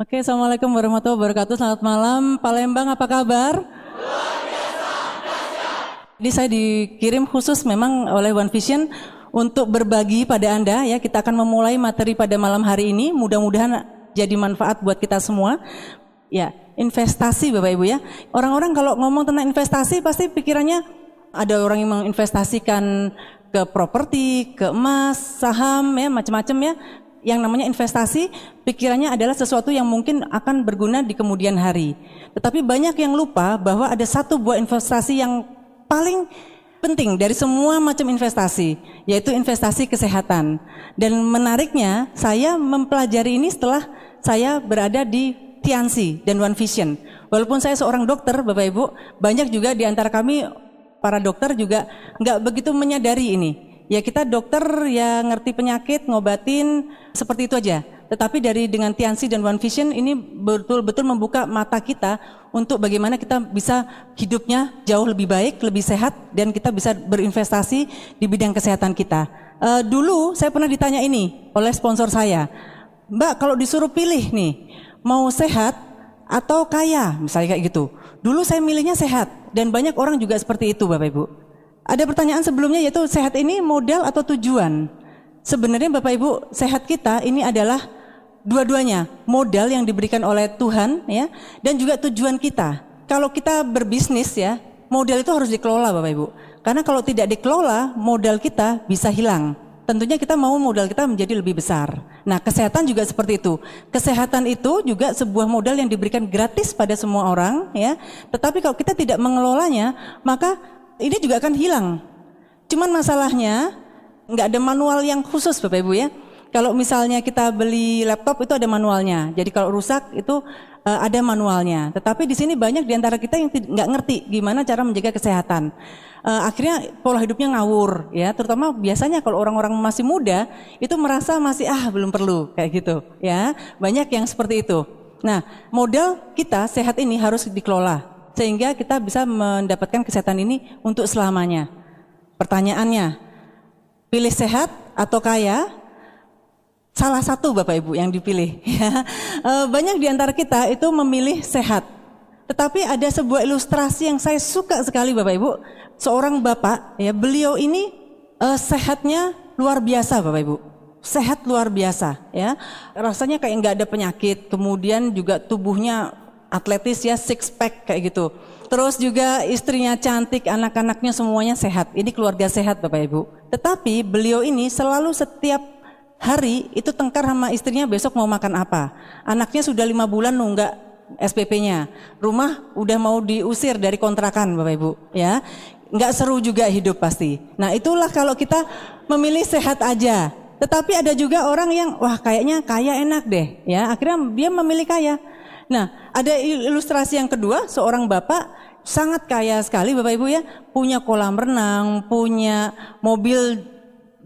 Oke, Assalamualaikum warahmatullahi wabarakatuh. Selamat malam, Palembang, apa kabar? Jadi saya dikirim khusus memang oleh One Vision untuk berbagi pada Anda ya. Kita akan memulai materi pada malam hari ini. Mudah-mudahan jadi manfaat buat kita semua. Ya, investasi Bapak Ibu ya. Orang-orang kalau ngomong tentang investasi pasti pikirannya ada orang yang menginvestasikan ke properti, ke emas, saham ya, macam-macam ya. Yang namanya investasi, pikirannya adalah sesuatu yang mungkin akan berguna di kemudian hari. Tetapi banyak yang lupa bahwa ada satu buah investasi yang paling penting dari semua macam investasi, yaitu investasi kesehatan. Dan menariknya, saya mempelajari ini setelah saya berada di Tiansi dan One Vision. Walaupun saya seorang dokter, Bapak Ibu, banyak juga di antara kami, para dokter juga nggak begitu menyadari ini. Ya kita dokter ya ngerti penyakit, ngobatin, seperti itu aja. Tetapi dengan Tiansi dan One Vision ini betul-betul membuka mata kita untuk bagaimana kita bisa hidupnya jauh lebih baik, lebih sehat, dan kita bisa berinvestasi di bidang kesehatan kita. Dulu saya pernah ditanya ini oleh sponsor saya, Mbak kalau disuruh pilih nih, mau sehat atau kaya, misalnya kayak gitu. Dulu saya milihnya sehat, dan banyak orang juga seperti itu Bapak Ibu. Ada pertanyaan sebelumnya yaitu sehat ini modal atau tujuan? Sebenarnya Bapak Ibu, sehat kita ini adalah dua-duanya, modal yang diberikan oleh Tuhan ya, dan juga tujuan kita. Kalau kita berbisnis ya, modal itu harus dikelola Bapak Ibu. Karena kalau tidak dikelola, modal kita bisa hilang. Tentunya kita mau modal kita menjadi lebih besar. Nah, kesehatan juga seperti itu. Kesehatan itu juga sebuah modal yang diberikan gratis pada semua orang ya. Tetapi kalau kita tidak mengelolanya, maka ini juga akan hilang. Cuman masalahnya nggak ada manual yang khusus Bapak Ibu ya. Kalau misalnya kita beli laptop itu ada manualnya. Jadi kalau rusak itu ada manualnya. Tetapi di sini banyak di antara kita yang nggak ngerti gimana cara menjaga kesehatan. Akhirnya pola hidupnya ngawur ya. Terutama biasanya kalau orang-orang masih muda itu merasa masih belum perlu kayak gitu ya. Banyak yang seperti itu. Nah, modal kita sehat ini harus dikelola sehingga kita bisa mendapatkan kesehatan ini untuk selamanya. Pertanyaannya, pilih sehat atau kaya? Salah satu Bapak Ibu yang dipilih. Banyak di antara kita itu memilih sehat. Tetapi ada sebuah ilustrasi yang saya suka sekali Bapak Ibu. Seorang bapak, ya beliau ini sehatnya luar biasa Bapak Ibu. Sehat luar biasa ya. Rasanya kayak nggak ada penyakit. Kemudian juga tubuhnya atletis ya, six pack kayak gitu. Terus juga istrinya cantik, anak-anaknya semuanya sehat. Ini keluarga sehat Bapak Ibu. Tetapi beliau ini selalu setiap hari itu tengkar sama istrinya besok mau makan apa. Anaknya sudah 5 bulan nunggak SPP-nya. Rumah udah mau diusir dari kontrakan Bapak Ibu ya. Nggak seru juga hidup pasti. Nah itulah kalau kita memilih sehat aja. Tetapi ada juga orang yang wah kayaknya kaya enak deh ya. Akhirnya dia memilih kaya. Nah, ada ilustrasi yang kedua, seorang bapak sangat kaya sekali Bapak Ibu ya, punya kolam renang, punya mobil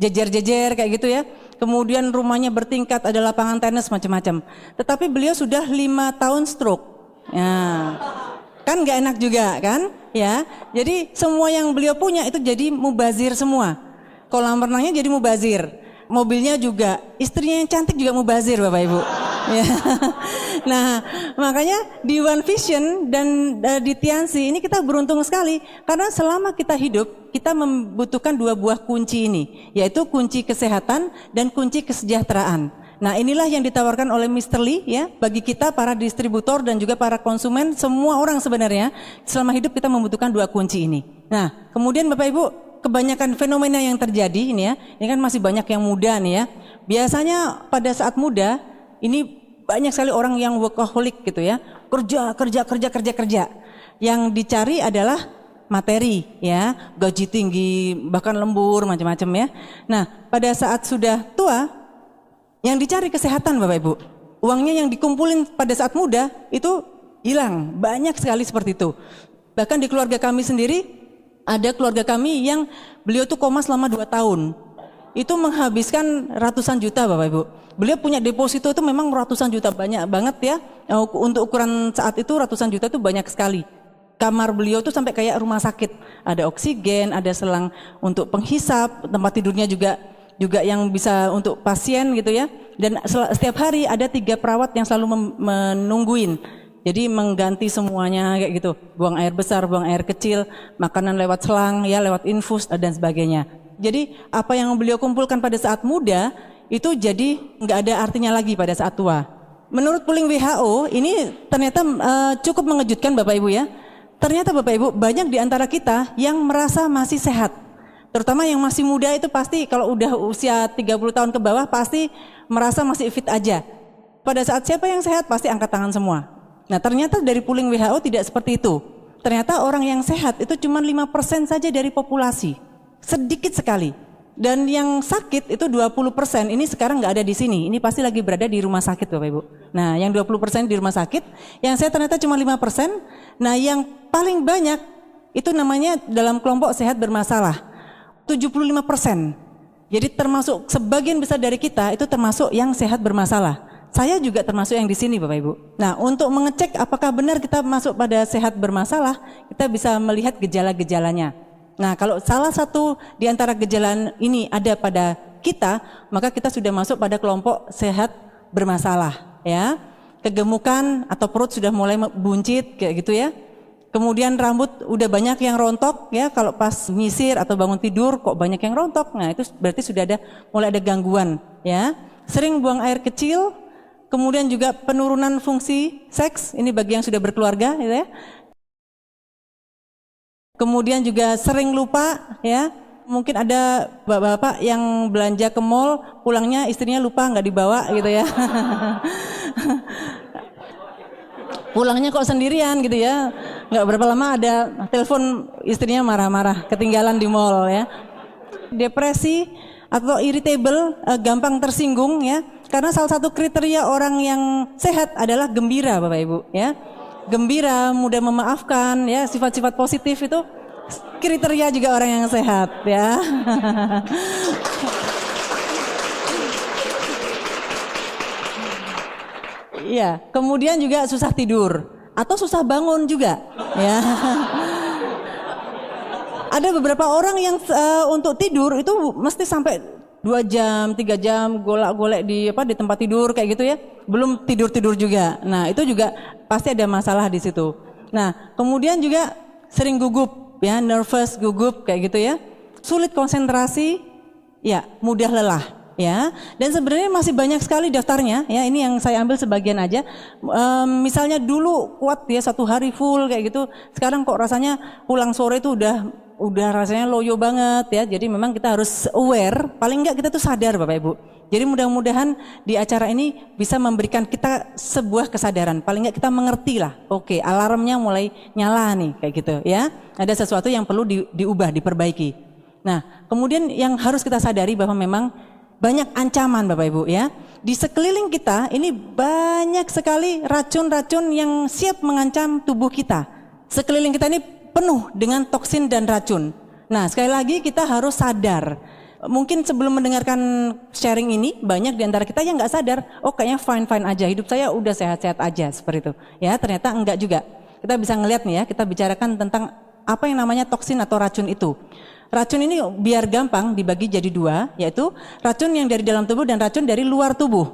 jejer-jejer kayak gitu ya. Kemudian rumahnya bertingkat, ada lapangan tenis macam-macam. Tetapi beliau sudah 5 tahun stroke. Ya. Kan gak enak juga kan? Ya. Jadi semua yang beliau punya itu jadi mubazir semua. Kolam renangnya jadi mubazir. Mobilnya juga, istrinya yang cantik juga mubazir Bapak Ibu. Ya. Nah, makanya di One Vision dan di Tiansi ini kita beruntung sekali karena selama kita hidup kita membutuhkan 2 buah kunci ini, yaitu kunci kesehatan dan kunci kesejahteraan. Nah, inilah yang ditawarkan oleh Mr. Lee ya bagi kita para distributor dan juga para konsumen, semua orang sebenarnya selama hidup kita membutuhkan 2 kunci ini. Nah, kemudian Bapak Ibu, kebanyakan fenomena yang terjadi ini ya, ini kan masih banyak yang muda nih ya. Biasanya pada saat muda ini banyak sekali orang yang workaholic gitu ya. Kerja. Yang dicari adalah materi ya, gaji tinggi, bahkan lembur macam-macam ya. Nah, pada saat sudah tua yang dicari kesehatan Bapak Ibu. Uangnya yang dikumpulin pada saat muda itu hilang. Banyak sekali seperti itu. Bahkan di keluarga kami sendiri ada keluarga kami yang beliau tuh koma selama 2 tahun. Itu menghabiskan ratusan juta Bapak Ibu. Beliau punya deposito itu memang ratusan juta, banyak banget ya. Untuk ukuran saat itu ratusan juta itu banyak sekali. Kamar beliau tuh sampai kayak rumah sakit. Ada oksigen, ada selang untuk penghisap, tempat tidurnya juga yang bisa untuk pasien gitu ya. Dan setiap hari ada 3 perawat yang selalu menungguin. Jadi mengganti semuanya kayak gitu. Buang air besar, buang air kecil, makanan lewat selang, ya lewat infus dan sebagainya. Jadi apa yang beliau kumpulkan pada saat muda itu jadi nggak ada artinya lagi pada saat tua. Menurut polling WHO ini ternyata cukup mengejutkan Bapak Ibu ya. Ternyata Bapak Ibu banyak di antara kita yang merasa masih sehat. Terutama yang masih muda itu pasti kalau udah usia 30 tahun ke bawah pasti merasa masih fit aja. Pada saat siapa yang sehat pasti angkat tangan semua. Nah ternyata dari polling WHO tidak seperti itu. Ternyata orang yang sehat itu cuma 5% saja dari populasi. Sedikit sekali. Dan yang sakit itu 20%. Ini sekarang nggak ada di sini. Ini pasti lagi berada di rumah sakit Bapak Ibu. Nah yang 20% di rumah sakit. Yang sehat ternyata cuma 5%. Nah yang paling banyak itu namanya dalam kelompok sehat bermasalah. 75%. Jadi termasuk sebagian besar dari kita itu termasuk yang sehat bermasalah. Saya juga termasuk yang di sini Bapak Ibu. Nah untuk mengecek apakah benar kita masuk pada sehat bermasalah, kita bisa melihat gejala-gejalanya. Nah kalau salah satu di antara gejala ini ada pada kita, maka kita sudah masuk pada kelompok sehat bermasalah. Ya, kegemukan atau perut sudah mulai buncit kayak gitu ya. Kemudian rambut udah banyak yang rontok ya, kalau pas nyisir atau bangun tidur kok banyak yang rontok. Nah itu berarti sudah mulai ada gangguan ya. Sering buang air kecil. Kemudian juga penurunan fungsi seks, ini bagi yang sudah berkeluarga gitu ya. Kemudian juga sering lupa ya. Mungkin ada bapak-bapak yang belanja ke mall, pulangnya istrinya lupa nggak dibawa gitu ya. Pulangnya kok sendirian gitu ya. Nggak berapa lama ada telepon istrinya marah-marah, ketinggalan di mall ya. Depresi atau irritable, gampang tersinggung ya. Karena salah satu kriteria orang yang sehat adalah gembira Bapak Ibu ya. Gembira, mudah memaafkan ya, sifat-sifat positif itu kriteria juga orang yang sehat ya. Iya, kemudian juga susah tidur atau susah bangun juga ya. Ada beberapa orang yang untuk tidur itu mesti sampai 2 jam, 3 jam golak-golek di tempat tidur kayak gitu ya. Belum tidur-tidur juga. Nah, itu juga pasti ada masalah di situ. Nah, kemudian juga sering gugup ya, nervous, gugup kayak gitu ya. Sulit konsentrasi, ya, mudah lelah ya. Dan sebenarnya masih banyak sekali daftarnya ya. Ini yang saya ambil sebagian aja. Misalnya dulu kuat ya 1 hari full kayak gitu. Sekarang kok rasanya pulang sore itu udah rasanya loyo banget ya. Jadi memang kita harus aware, paling enggak kita tuh sadar Bapak Ibu. Jadi mudah-mudahan di acara ini bisa memberikan kita sebuah kesadaran. Paling enggak kita mengerti lah. Oke, alarmnya mulai nyala nih kayak gitu ya. Ada sesuatu yang perlu diubah, diperbaiki. Nah, kemudian yang harus kita sadari bahwa memang banyak ancaman Bapak Ibu ya. Di sekeliling kita ini banyak sekali racun-racun yang siap mengancam tubuh kita. Sekeliling kita ini penuh dengan toksin dan racun. Nah sekali lagi kita harus sadar. Mungkin sebelum mendengarkan sharing ini banyak di antara kita yang nggak sadar. Oh kayaknya fine-fine aja, hidup saya udah sehat-sehat aja seperti itu. Ya ternyata enggak juga. Kita bisa ngelihat nih ya, kita bicarakan tentang apa yang namanya toksin atau racun itu. Racun ini biar gampang dibagi jadi 2, yaitu racun yang dari dalam tubuh dan racun dari luar tubuh.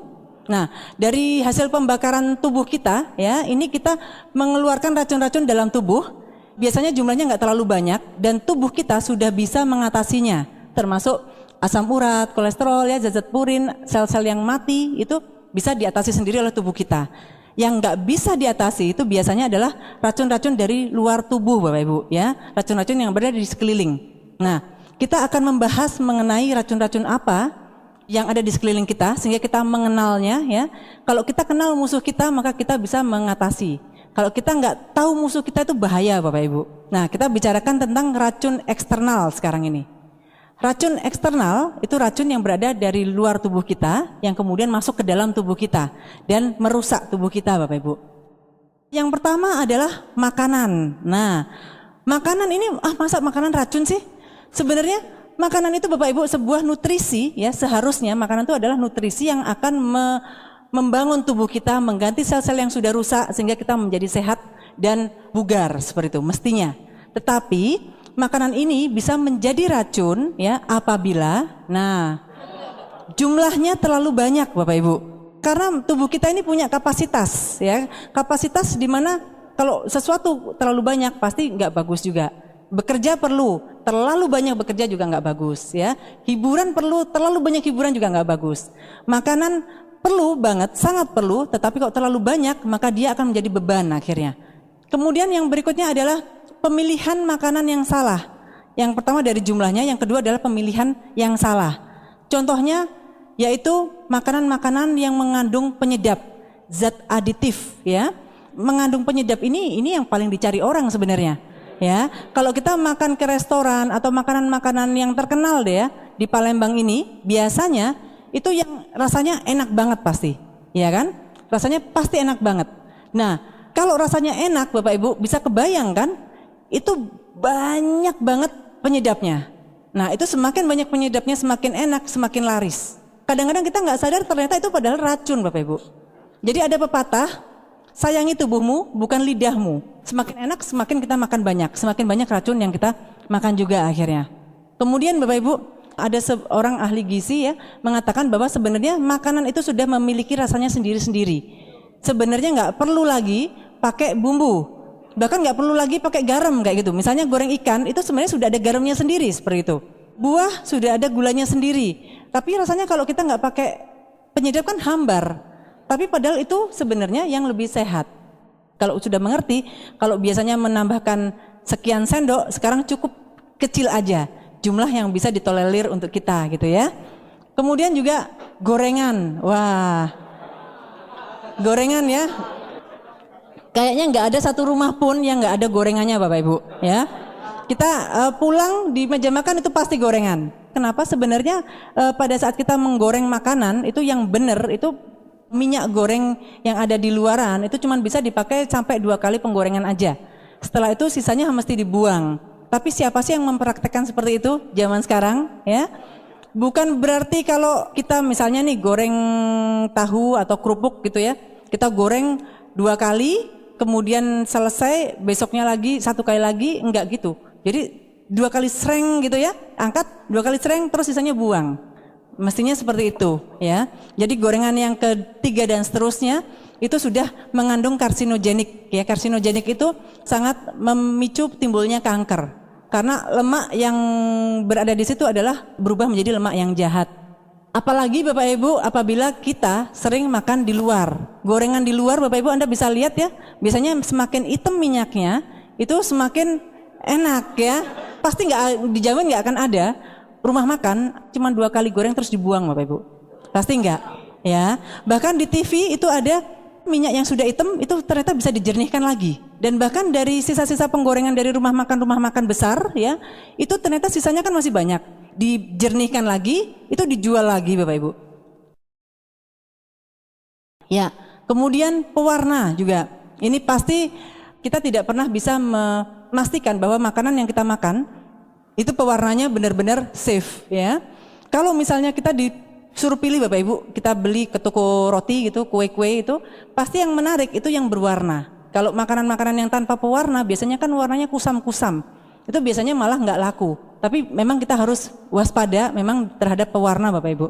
Nah, dari hasil pembakaran tubuh kita ya, ini kita mengeluarkan racun-racun dalam tubuh. Biasanya jumlahnya nggak terlalu banyak dan tubuh kita sudah bisa mengatasinya, termasuk asam urat, kolesterol ya, zat-zat purin, sel-sel yang mati itu bisa diatasi sendiri oleh tubuh kita. Yang nggak bisa diatasi itu biasanya adalah racun-racun dari luar tubuh Bapak Ibu ya, racun-racun yang berada di sekeliling. Nah, kita akan membahas mengenai racun-racun apa yang ada di sekeliling kita sehingga kita mengenalnya ya. Kalau kita kenal musuh kita maka kita bisa mengatasi. Kalau kita nggak tahu musuh kita itu bahaya Bapak Ibu. Nah kita bicarakan tentang racun eksternal sekarang ini. Racun eksternal itu racun yang berada dari luar tubuh kita yang kemudian masuk ke dalam tubuh kita dan merusak tubuh kita Bapak Ibu. Yang pertama adalah makanan. Nah makanan ini masa makanan racun sih? Sebenarnya makanan itu Bapak Ibu sebuah nutrisi ya, seharusnya makanan itu adalah nutrisi yang akan membangun tubuh kita, mengganti sel-sel yang sudah rusak sehingga kita menjadi sehat dan bugar seperti itu mestinya. Tetapi makanan ini bisa menjadi racun ya apabila Jumlahnya terlalu banyak Bapak Ibu. Karena tubuh kita ini punya kapasitas ya. Kapasitas di mana kalau sesuatu terlalu banyak pasti nggak bagus juga. Bekerja perlu, terlalu banyak bekerja juga nggak bagus ya. Hiburan perlu, terlalu banyak hiburan juga nggak bagus. Makanan perlu banget, sangat perlu, tetapi kalau terlalu banyak maka dia akan menjadi beban akhirnya. Kemudian yang berikutnya adalah pemilihan makanan yang salah. Yang pertama dari jumlahnya, yang kedua adalah pemilihan yang salah. Contohnya yaitu makanan-makanan yang mengandung penyedap, zat aditif ya. Mengandung penyedap ini yang paling dicari orang sebenarnya. Ya, kalau kita makan ke restoran atau makanan-makanan yang terkenal deh ya di Palembang ini, biasanya itu yang rasanya enak banget pasti, ya kan? Rasanya pasti enak banget. Nah, kalau rasanya enak, Bapak Ibu bisa kebayang kan? Itu banyak banget penyedapnya. Nah, itu semakin banyak penyedapnya, semakin enak, semakin laris. Kadang-kadang kita nggak sadar ternyata itu padahal racun, Bapak Ibu. Jadi ada pepatah, sayangi tubuhmu bukan lidahmu. Semakin enak semakin kita makan banyak, semakin banyak racun yang kita makan juga akhirnya. Kemudian Bapak Ibu, ada seorang ahli gizi ya mengatakan bahwa sebenarnya makanan itu sudah memiliki rasanya sendiri-sendiri. Sebenarnya nggak perlu lagi pakai bumbu, bahkan nggak perlu lagi pakai garam kayak gitu. Misalnya goreng ikan itu sebenarnya sudah ada garamnya sendiri seperti itu. Buah sudah ada gulanya sendiri. Tapi rasanya kalau kita nggak pakai penyedap kan hambar. Tapi padahal itu sebenarnya yang lebih sehat. Kalau sudah mengerti, kalau biasanya menambahkan sekian sendok, sekarang cukup kecil aja jumlah yang bisa ditolerir untuk kita gitu ya. Kemudian juga gorengan, wah, gorengan ya. Kayaknya nggak ada satu rumah pun yang nggak ada gorengannya Bapak Ibu ya. Kita pulang di meja makan itu pasti gorengan. Kenapa? Sebenarnya pada saat kita menggoreng makanan itu yang benar itu minyak goreng yang ada di luaran itu cuma bisa dipakai sampai 2 kali penggorengan aja. Setelah itu sisanya mesti dibuang. Tapi siapa sih yang mempraktekkan seperti itu zaman sekarang ya? Bukan berarti kalau kita misalnya nih goreng tahu atau kerupuk gitu ya, kita goreng 2 kali, kemudian selesai besoknya lagi 1 kali lagi, enggak gitu. Jadi 2 kali sreng gitu ya, angkat 2 kali sreng terus sisanya buang. Mestinya seperti itu ya. Jadi gorengan yang ketiga dan seterusnya itu sudah mengandung karsinogenik ya. Karsinogenik itu sangat memicu timbulnya kanker karena lemak yang berada di situ adalah berubah menjadi lemak yang jahat. Apalagi Bapak Ibu apabila kita sering makan di luar. Gorengan di luar Bapak Ibu Anda bisa lihat ya, biasanya semakin hitam minyaknya itu semakin enak ya. Pasti nggak dijamin nggak akan ada rumah makan cuma 2 kali goreng terus dibuang Bapak Ibu. Pasti enggak ya. Bahkan di TV itu ada minyak yang sudah hitam itu ternyata bisa dijernihkan lagi. Dan bahkan dari sisa-sisa penggorengan dari rumah makan besar ya, itu ternyata sisanya kan masih banyak. Dijernihkan lagi, itu dijual lagi Bapak Ibu. Ya, kemudian pewarna juga. Ini pasti kita tidak pernah bisa memastikan bahwa makanan yang kita makan itu pewarnanya benar-benar safe ya. Kalau misalnya kita disuruh pilih Bapak Ibu, kita beli ke toko roti gitu, kue-kue itu, pasti yang menarik itu yang berwarna. Kalau makanan-makanan yang tanpa pewarna biasanya kan warnanya kusam-kusam. Itu biasanya malah nggak laku. Tapi memang kita harus waspada memang terhadap pewarna Bapak Ibu.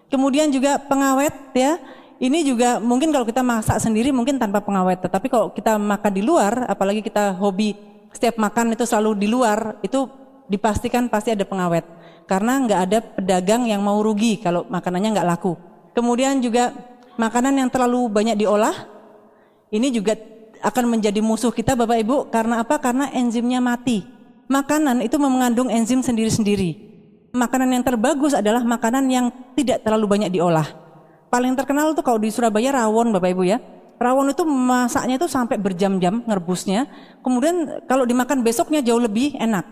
Kemudian juga pengawet ya. Ini juga mungkin kalau kita masak sendiri mungkin tanpa pengawet. Tetapi kalau kita makan di luar, apalagi kita hobi setiap makan itu selalu di luar, itu dipastikan pasti ada pengawet karena nggak ada pedagang yang mau rugi kalau makanannya nggak laku. Kemudian juga makanan yang terlalu banyak diolah ini juga akan menjadi musuh kita Bapak Ibu. Karena apa? Karena enzimnya mati. Makanan itu mengandung enzim sendiri-sendiri. Makanan yang terbagus adalah makanan yang tidak terlalu banyak diolah. Paling terkenal tuh kalau di Surabaya rawon Bapak Ibu ya. Rawon itu masaknya itu sampai berjam-jam ngerebusnya. Kemudian kalau dimakan besoknya jauh lebih enak.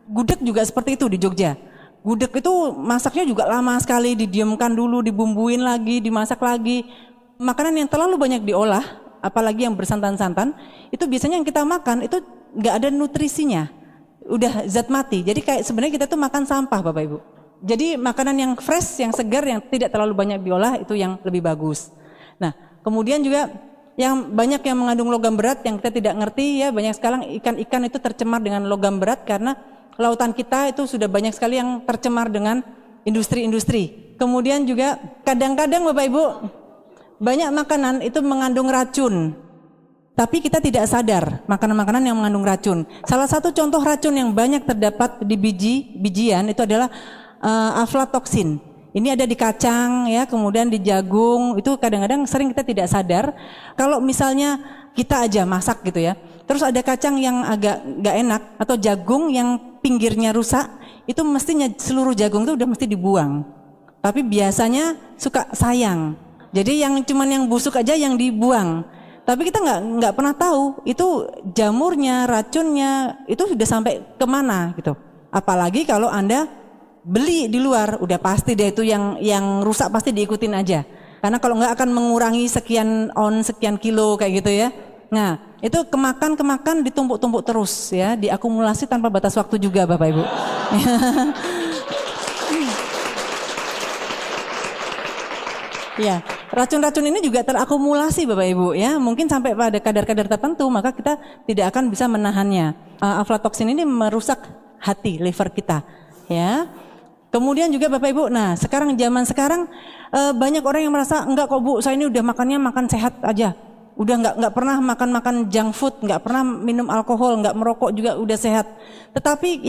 Gudeg juga seperti itu di Jogja. Gudeg itu masaknya juga lama sekali, didiamkan dulu, dibumbuin lagi, dimasak lagi. Makanan yang terlalu banyak diolah, apalagi yang bersantan-santan, itu biasanya yang kita makan itu nggak ada nutrisinya, udah zat mati. Jadi kayak sebenarnya kita tuh makan sampah Bapak Ibu. Jadi makanan yang fresh, yang segar, yang tidak terlalu banyak diolah itu yang lebih bagus. Nah, kemudian juga yang banyak yang mengandung logam berat yang kita tidak ngerti ya, banyak sekarang ikan-ikan itu tercemar dengan logam berat karena lautan kita itu sudah banyak sekali yang tercemar dengan industri-industri Kemudian juga kadang-kadang Bapak Ibu, banyak makanan itu mengandung racun. Tapi kita tidak sadar makanan-makanan yang mengandung racun. Salah satu contoh racun yang banyak terdapat di bijian itu adalah aflatoksin. Ini ada di kacang ya, kemudian di jagung. Itu kadang-kadang sering kita tidak sadar. Kalau misalnya kita aja masak gitu ya, terus ada kacang yang agak nggak enak atau jagung yang pinggirnya rusak, itu mestinya seluruh jagung itu udah mesti dibuang. Tapi biasanya suka sayang. Jadi yang cuman yang busuk aja yang dibuang. Tapi kita nggak pernah tahu itu jamurnya, racunnya itu sudah sampai kemana gitu. Apalagi kalau Anda beli di luar, udah pasti deh itu yang rusak pasti diikutin aja. Karena kalau nggak akan mengurangi sekian sekian kilo kayak gitu ya. Nah itu kemakan ditumpuk-tumpuk terus ya, diakumulasi tanpa batas waktu juga Bapak Ibu. Ya, racun-racun ini juga terakumulasi Bapak Ibu ya, mungkin sampai pada kadar-kadar tertentu maka kita tidak akan bisa menahannya. Aflatoksin ini merusak hati, liver kita ya. Kemudian juga Bapak Ibu, nah zaman sekarang banyak orang yang merasa enggak kok Bu, saya ini udah makannya makan sehat aja. Udah nggak pernah makan junk food, nggak pernah minum alkohol, nggak merokok juga udah sehat. Tetapi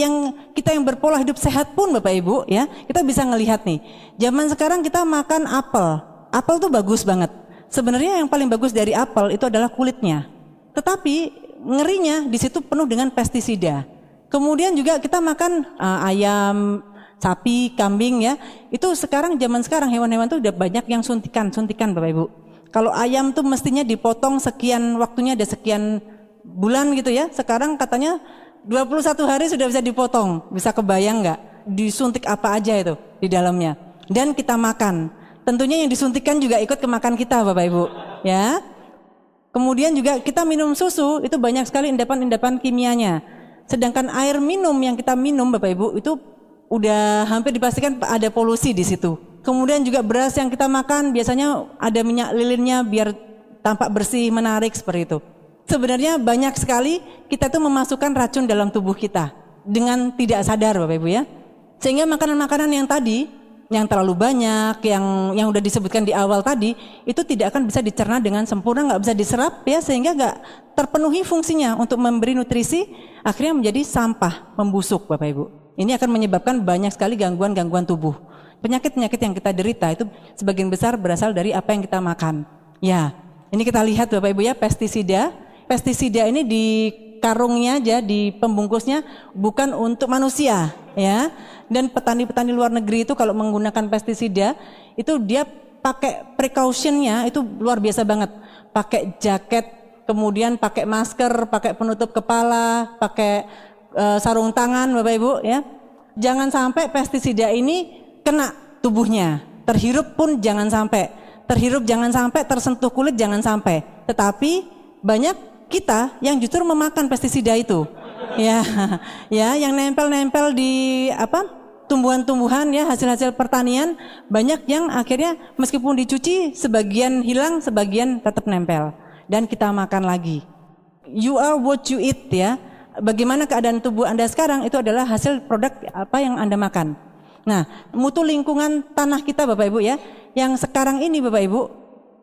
kita yang berpola hidup sehat pun Bapak Ibu ya, kita bisa ngelihat nih. Zaman sekarang kita makan apel. Apel tuh bagus banget. Sebenarnya yang paling bagus dari apel itu adalah kulitnya. Tetapi ngerinya di situ penuh dengan pestisida. Kemudian juga kita makan ayam, sapi, kambing ya. Itu zaman sekarang hewan-hewan tuh udah banyak yang suntikan Bapak Ibu. Kalau ayam tuh mestinya dipotong sekian waktunya ada sekian bulan gitu ya. Sekarang katanya 21 hari sudah bisa dipotong. Bisa kebayang nggak? Disuntik apa aja itu di dalamnya. Dan kita makan. Tentunya yang disuntikan juga ikut ke makan kita Bapak Ibu ya. Kemudian juga kita minum susu itu banyak sekali endapan-endapan kimianya. Sedangkan air minum yang kita minum Bapak Ibu itu udah hampir dipastikan ada polusi di situ. Kemudian juga beras yang kita makan biasanya ada minyak lilinnya biar tampak bersih, menarik seperti itu. Sebenarnya banyak sekali kita tuh memasukkan racun dalam tubuh kita dengan tidak sadar Bapak Ibu ya. Sehingga makanan-makanan yang tadi yang terlalu banyak, yang udah disebutkan di awal tadi, itu tidak akan bisa dicerna dengan sempurna, nggak bisa diserap ya, sehingga nggak terpenuhi fungsinya untuk memberi nutrisi, akhirnya menjadi sampah, membusuk Bapak Ibu. Ini akan menyebabkan banyak sekali gangguan-gangguan tubuh. Penyakit-penyakit yang kita derita itu sebagian besar berasal dari apa yang kita makan. Ya, ini kita lihat Bapak Ibu ya, pestisida. Pestisida ini di karungnya aja, di pembungkusnya bukan untuk manusia ya. Dan petani-petani luar negeri itu kalau menggunakan pestisida itu dia pakai precautionnya itu luar biasa banget. Pakai jaket, kemudian pakai masker, pakai penutup kepala, pakai sarung tangan Bapak Ibu ya. Jangan sampai pestisida ini kena tubuhnya. Terhirup pun jangan sampai. Terhirup jangan sampai, tersentuh kulit jangan sampai. Tetapi banyak kita yang justru memakan pestisida itu. Ya, ya yang nempel-nempel di tumbuhan-tumbuhan ya, hasil-hasil pertanian, banyak yang akhirnya meskipun dicuci sebagian hilang, sebagian tetap nempel dan kita makan lagi. You are what you eat ya. Bagaimana keadaan tubuh Anda sekarang itu adalah hasil produk apa yang Anda makan. Nah, mutu lingkungan tanah kita Bapak Ibu ya, yang sekarang ini Bapak Ibu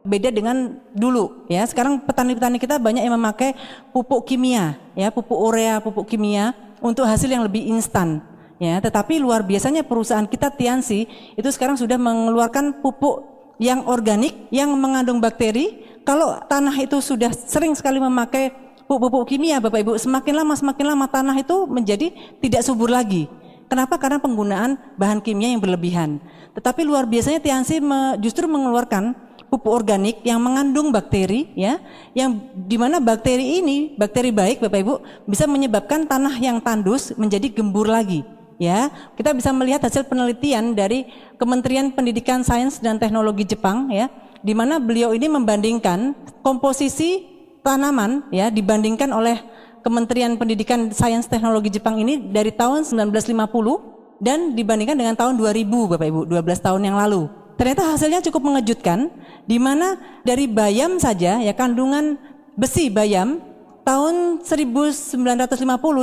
beda dengan dulu ya. Sekarang petani-petani kita banyak yang memakai pupuk kimia ya, pupuk urea, pupuk kimia untuk hasil yang lebih instan ya. Tetapi luar biasanya perusahaan kita Tiansi itu sekarang sudah mengeluarkan pupuk yang organik yang mengandung bakteri. Kalau tanah itu sudah sering sekali memakai pupuk kimia Bapak Ibu, semakin lama tanah itu menjadi tidak subur lagi. Kenapa? Karena penggunaan bahan kimia yang berlebihan. Tetapi luar biasanya Tiansi justru mengeluarkan pupuk organik yang mengandung bakteri ya, yang dimana bakteri ini, bakteri baik Bapak Ibu, bisa menyebabkan tanah yang tandus menjadi gembur lagi ya. Kita bisa melihat hasil penelitian dari Kementerian Pendidikan, Sains dan Teknologi Jepang ya, di mana beliau ini membandingkan komposisi tanaman ya, dibandingkan oleh Kementerian Pendidikan, Sains Teknologi Jepang ini dari tahun 1950 dan dibandingkan dengan tahun 2000 Bapak Ibu, 12 tahun yang lalu. Ternyata hasilnya cukup mengejutkan, di mana dari bayam saja ya, kandungan besi bayam tahun 1950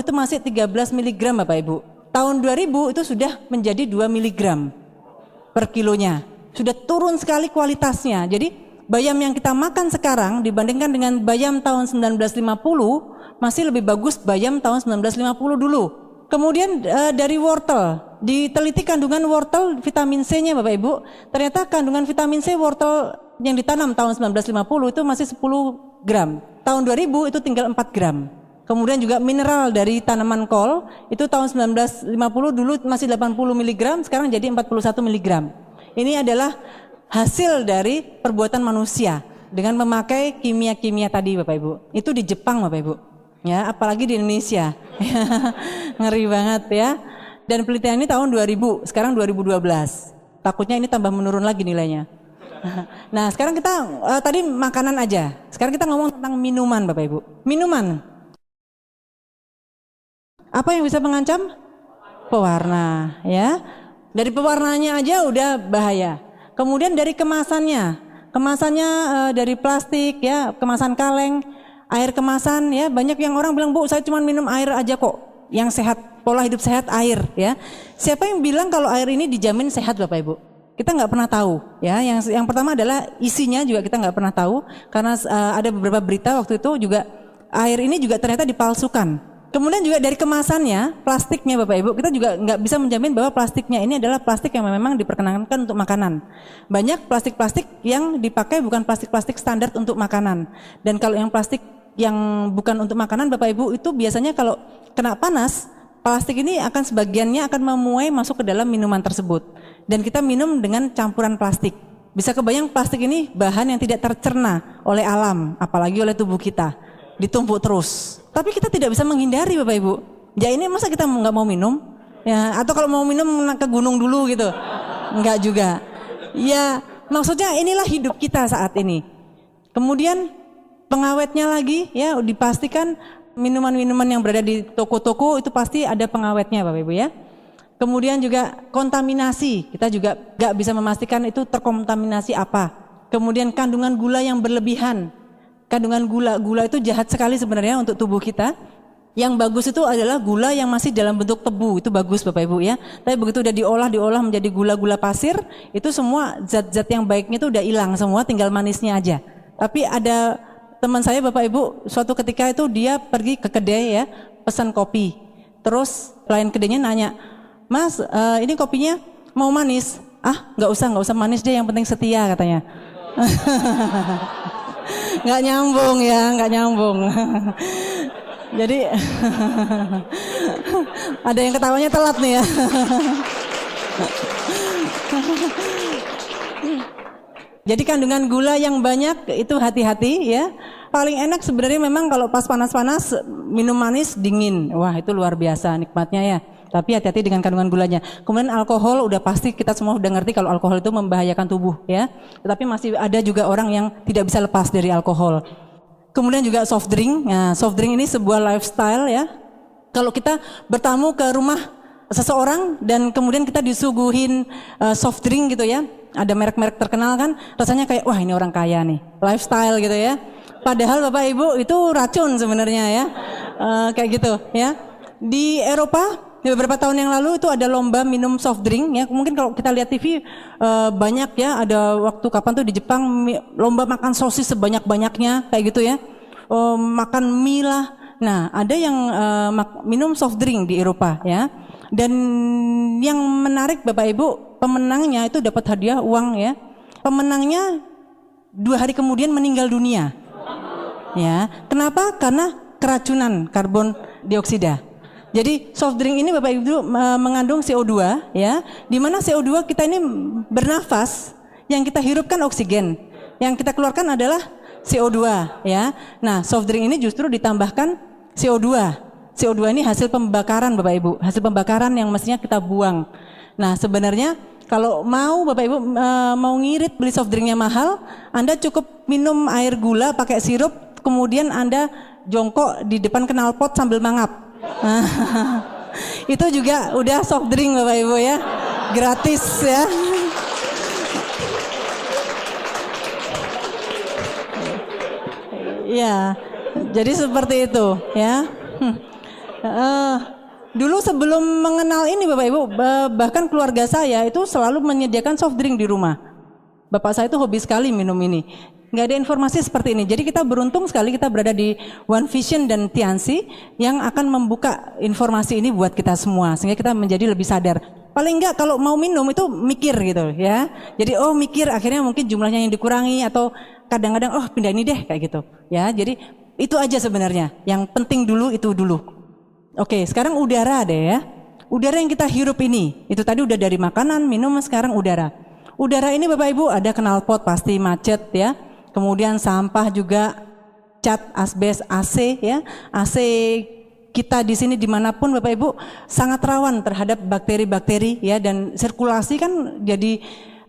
itu masih 13 mg Bapak Ibu. Tahun 2000 itu sudah menjadi 2 mg. per kilonya. Sudah turun sekali kualitasnya. Jadi bayam yang kita makan sekarang dibandingkan dengan bayam tahun 1950 masih lebih bagus bayam tahun 1950 dulu. Kemudian dari wortel, diteliti kandungan wortel vitamin C-nya Bapak Ibu. Ternyata kandungan vitamin C wortel yang ditanam tahun 1950 itu masih 10 gram. Tahun 2000 itu tinggal 4 gram. Kemudian juga mineral dari tanaman kol itu tahun 1950 dulu masih 80 mg, sekarang jadi 41 mg. Ini adalah hasil dari perbuatan manusia dengan memakai kimia-kimia tadi Bapak Ibu. Itu di Jepang Bapak Ibu. Ya, apalagi di Indonesia. Ngeri banget ya. Dan penelitian ini tahun 2000, sekarang 2012. Takutnya ini tambah menurun lagi nilainya. Nah, sekarang kita tadi makanan aja. Sekarang kita ngomong tentang minuman Bapak Ibu. Minuman. Apa yang bisa mengancam? Pewarna, ya. Dari pewarnanya aja udah bahaya. Kemudian dari kemasannya. Kemasannya dari plastik ya, kemasan kaleng. Air kemasan ya, banyak yang orang bilang, Bu saya cuma minum air aja kok, yang sehat, pola hidup sehat air ya. Siapa yang bilang kalau air ini dijamin sehat Bapak Ibu? Kita nggak pernah tahu ya. Yang pertama adalah isinya juga kita nggak pernah tahu, karena ada beberapa berita waktu itu juga air ini juga ternyata dipalsukan. Kemudian juga dari kemasannya, plastiknya Bapak Ibu, kita juga nggak bisa menjamin bahwa plastiknya ini adalah plastik yang memang diperkenankan untuk makanan. Banyak plastik-plastik yang dipakai bukan plastik-plastik standar untuk makanan. Dan kalau yang plastik yang bukan untuk makanan Bapak Ibu itu biasanya kalau kena panas, plastik ini akan sebagiannya akan memuai masuk ke dalam minuman tersebut. Dan kita minum dengan campuran plastik. Bisa kebayang plastik ini bahan yang tidak tercerna oleh alam, apalagi oleh tubuh kita. Ditumpuk terus. Tapi kita tidak bisa menghindari Bapak Ibu. Ya ini masa kita nggak mau minum? Ya, atau kalau mau minum ke gunung dulu gitu? Enggak juga. Ya maksudnya inilah hidup kita saat ini. Kemudian pengawetnya lagi ya, dipastikan minuman-minuman yang berada di toko-toko itu pasti ada pengawetnya Bapak Ibu ya. Kemudian juga kontaminasi, kita juga gak bisa memastikan itu terkontaminasi apa. Kemudian kandungan gula yang berlebihan. Kandungan gula itu jahat sekali sebenarnya untuk tubuh kita. Yang bagus itu adalah gula yang masih dalam bentuk tebu, itu bagus Bapak Ibu ya. Tapi begitu udah diolah menjadi gula-gula pasir, itu semua zat-zat yang baiknya itu udah hilang semua, tinggal manisnya aja. Tapi ada teman saya Bapak Ibu, suatu ketika itu dia pergi ke kedai ya, pesan kopi. Terus pelayan kedainya nanya, Mas ini kopinya mau manis? Ah nggak usah manis deh, yang penting setia katanya. Nggak nyambung ya, nggak nyambung. Jadi ada yang ketawanya telat nih ya. Jadi kandungan gula yang banyak itu hati-hati ya. Paling enak sebenarnya memang kalau pas panas-panas minum manis dingin. Wah itu luar biasa nikmatnya ya. Tapi hati-hati dengan kandungan gulanya. Kemudian alkohol udah pasti kita semua udah ngerti kalau alkohol itu membahayakan tubuh ya. Tetapi masih ada juga orang yang tidak bisa lepas dari alkohol. Kemudian juga soft drink. Nah, soft drink ini sebuah lifestyle ya. Kalau kita bertamu ke rumah seseorang dan kemudian kita disuguhin soft drink gitu ya. Ada merek-merek terkenal kan, rasanya kayak wah ini orang kaya nih, lifestyle gitu ya. Padahal Bapak Ibu itu racun sebenarnya ya, kayak gitu ya. Di Eropa beberapa tahun yang lalu itu ada lomba minum soft drink ya. Mungkin kalau kita lihat TV banyak ya. Ada waktu kapan tuh di Jepang lomba makan sosis sebanyak-banyaknya kayak gitu ya. Makan mie lah. Nah ada yang minum soft drink di Eropa ya. Dan yang menarik Bapak Ibu, pemenangnya itu dapat hadiah uang ya. Pemenangnya 2 hari kemudian meninggal dunia. Ya, kenapa? Karena keracunan karbon dioksida. Jadi soft drink ini Bapak Ibu mengandung CO2 ya. Di mana CO2 kita ini bernafas, yang kita hirupkan oksigen, yang kita keluarkan adalah CO2 ya. Nah, soft drink ini justru ditambahkan CO2. CO2 ini hasil pembakaran Bapak Ibu, hasil pembakaran yang mestinya kita buang. Nah sebenarnya kalau mau Bapak Ibu mau ngirit beli soft drinknya mahal, Anda cukup minum air gula pakai sirup, kemudian Anda jongkok di depan knalpot sambil mangap. Nah, itu juga udah soft drink Bapak Ibu ya, gratis ya. Ya, jadi seperti itu ya. Dulu sebelum mengenal ini Bapak Ibu, bahkan keluarga saya itu selalu menyediakan soft drink di rumah. Bapak saya itu hobi sekali minum ini. Nggak ada informasi seperti ini. Jadi kita beruntung sekali kita berada di One Vision dan Tiansi yang akan membuka informasi ini buat kita semua. Sehingga kita menjadi lebih sadar. Paling nggak kalau mau minum itu mikir gitu ya. Jadi mikir akhirnya mungkin jumlahnya yang dikurangi atau kadang-kadang pindah ini deh kayak gitu. Ya, jadi itu aja sebenarnya. Yang penting dulu itu dulu. Oke, sekarang udara deh ya. Udara yang kita hirup ini, itu tadi udah dari makanan, minum, sekarang udara. Udara ini Bapak Ibu ada knalpot pasti macet ya. Kemudian sampah juga, cat, asbes, AC ya. AC kita di sini dimanapun Bapak Ibu sangat rawan terhadap bakteri-bakteri ya, dan sirkulasi kan jadi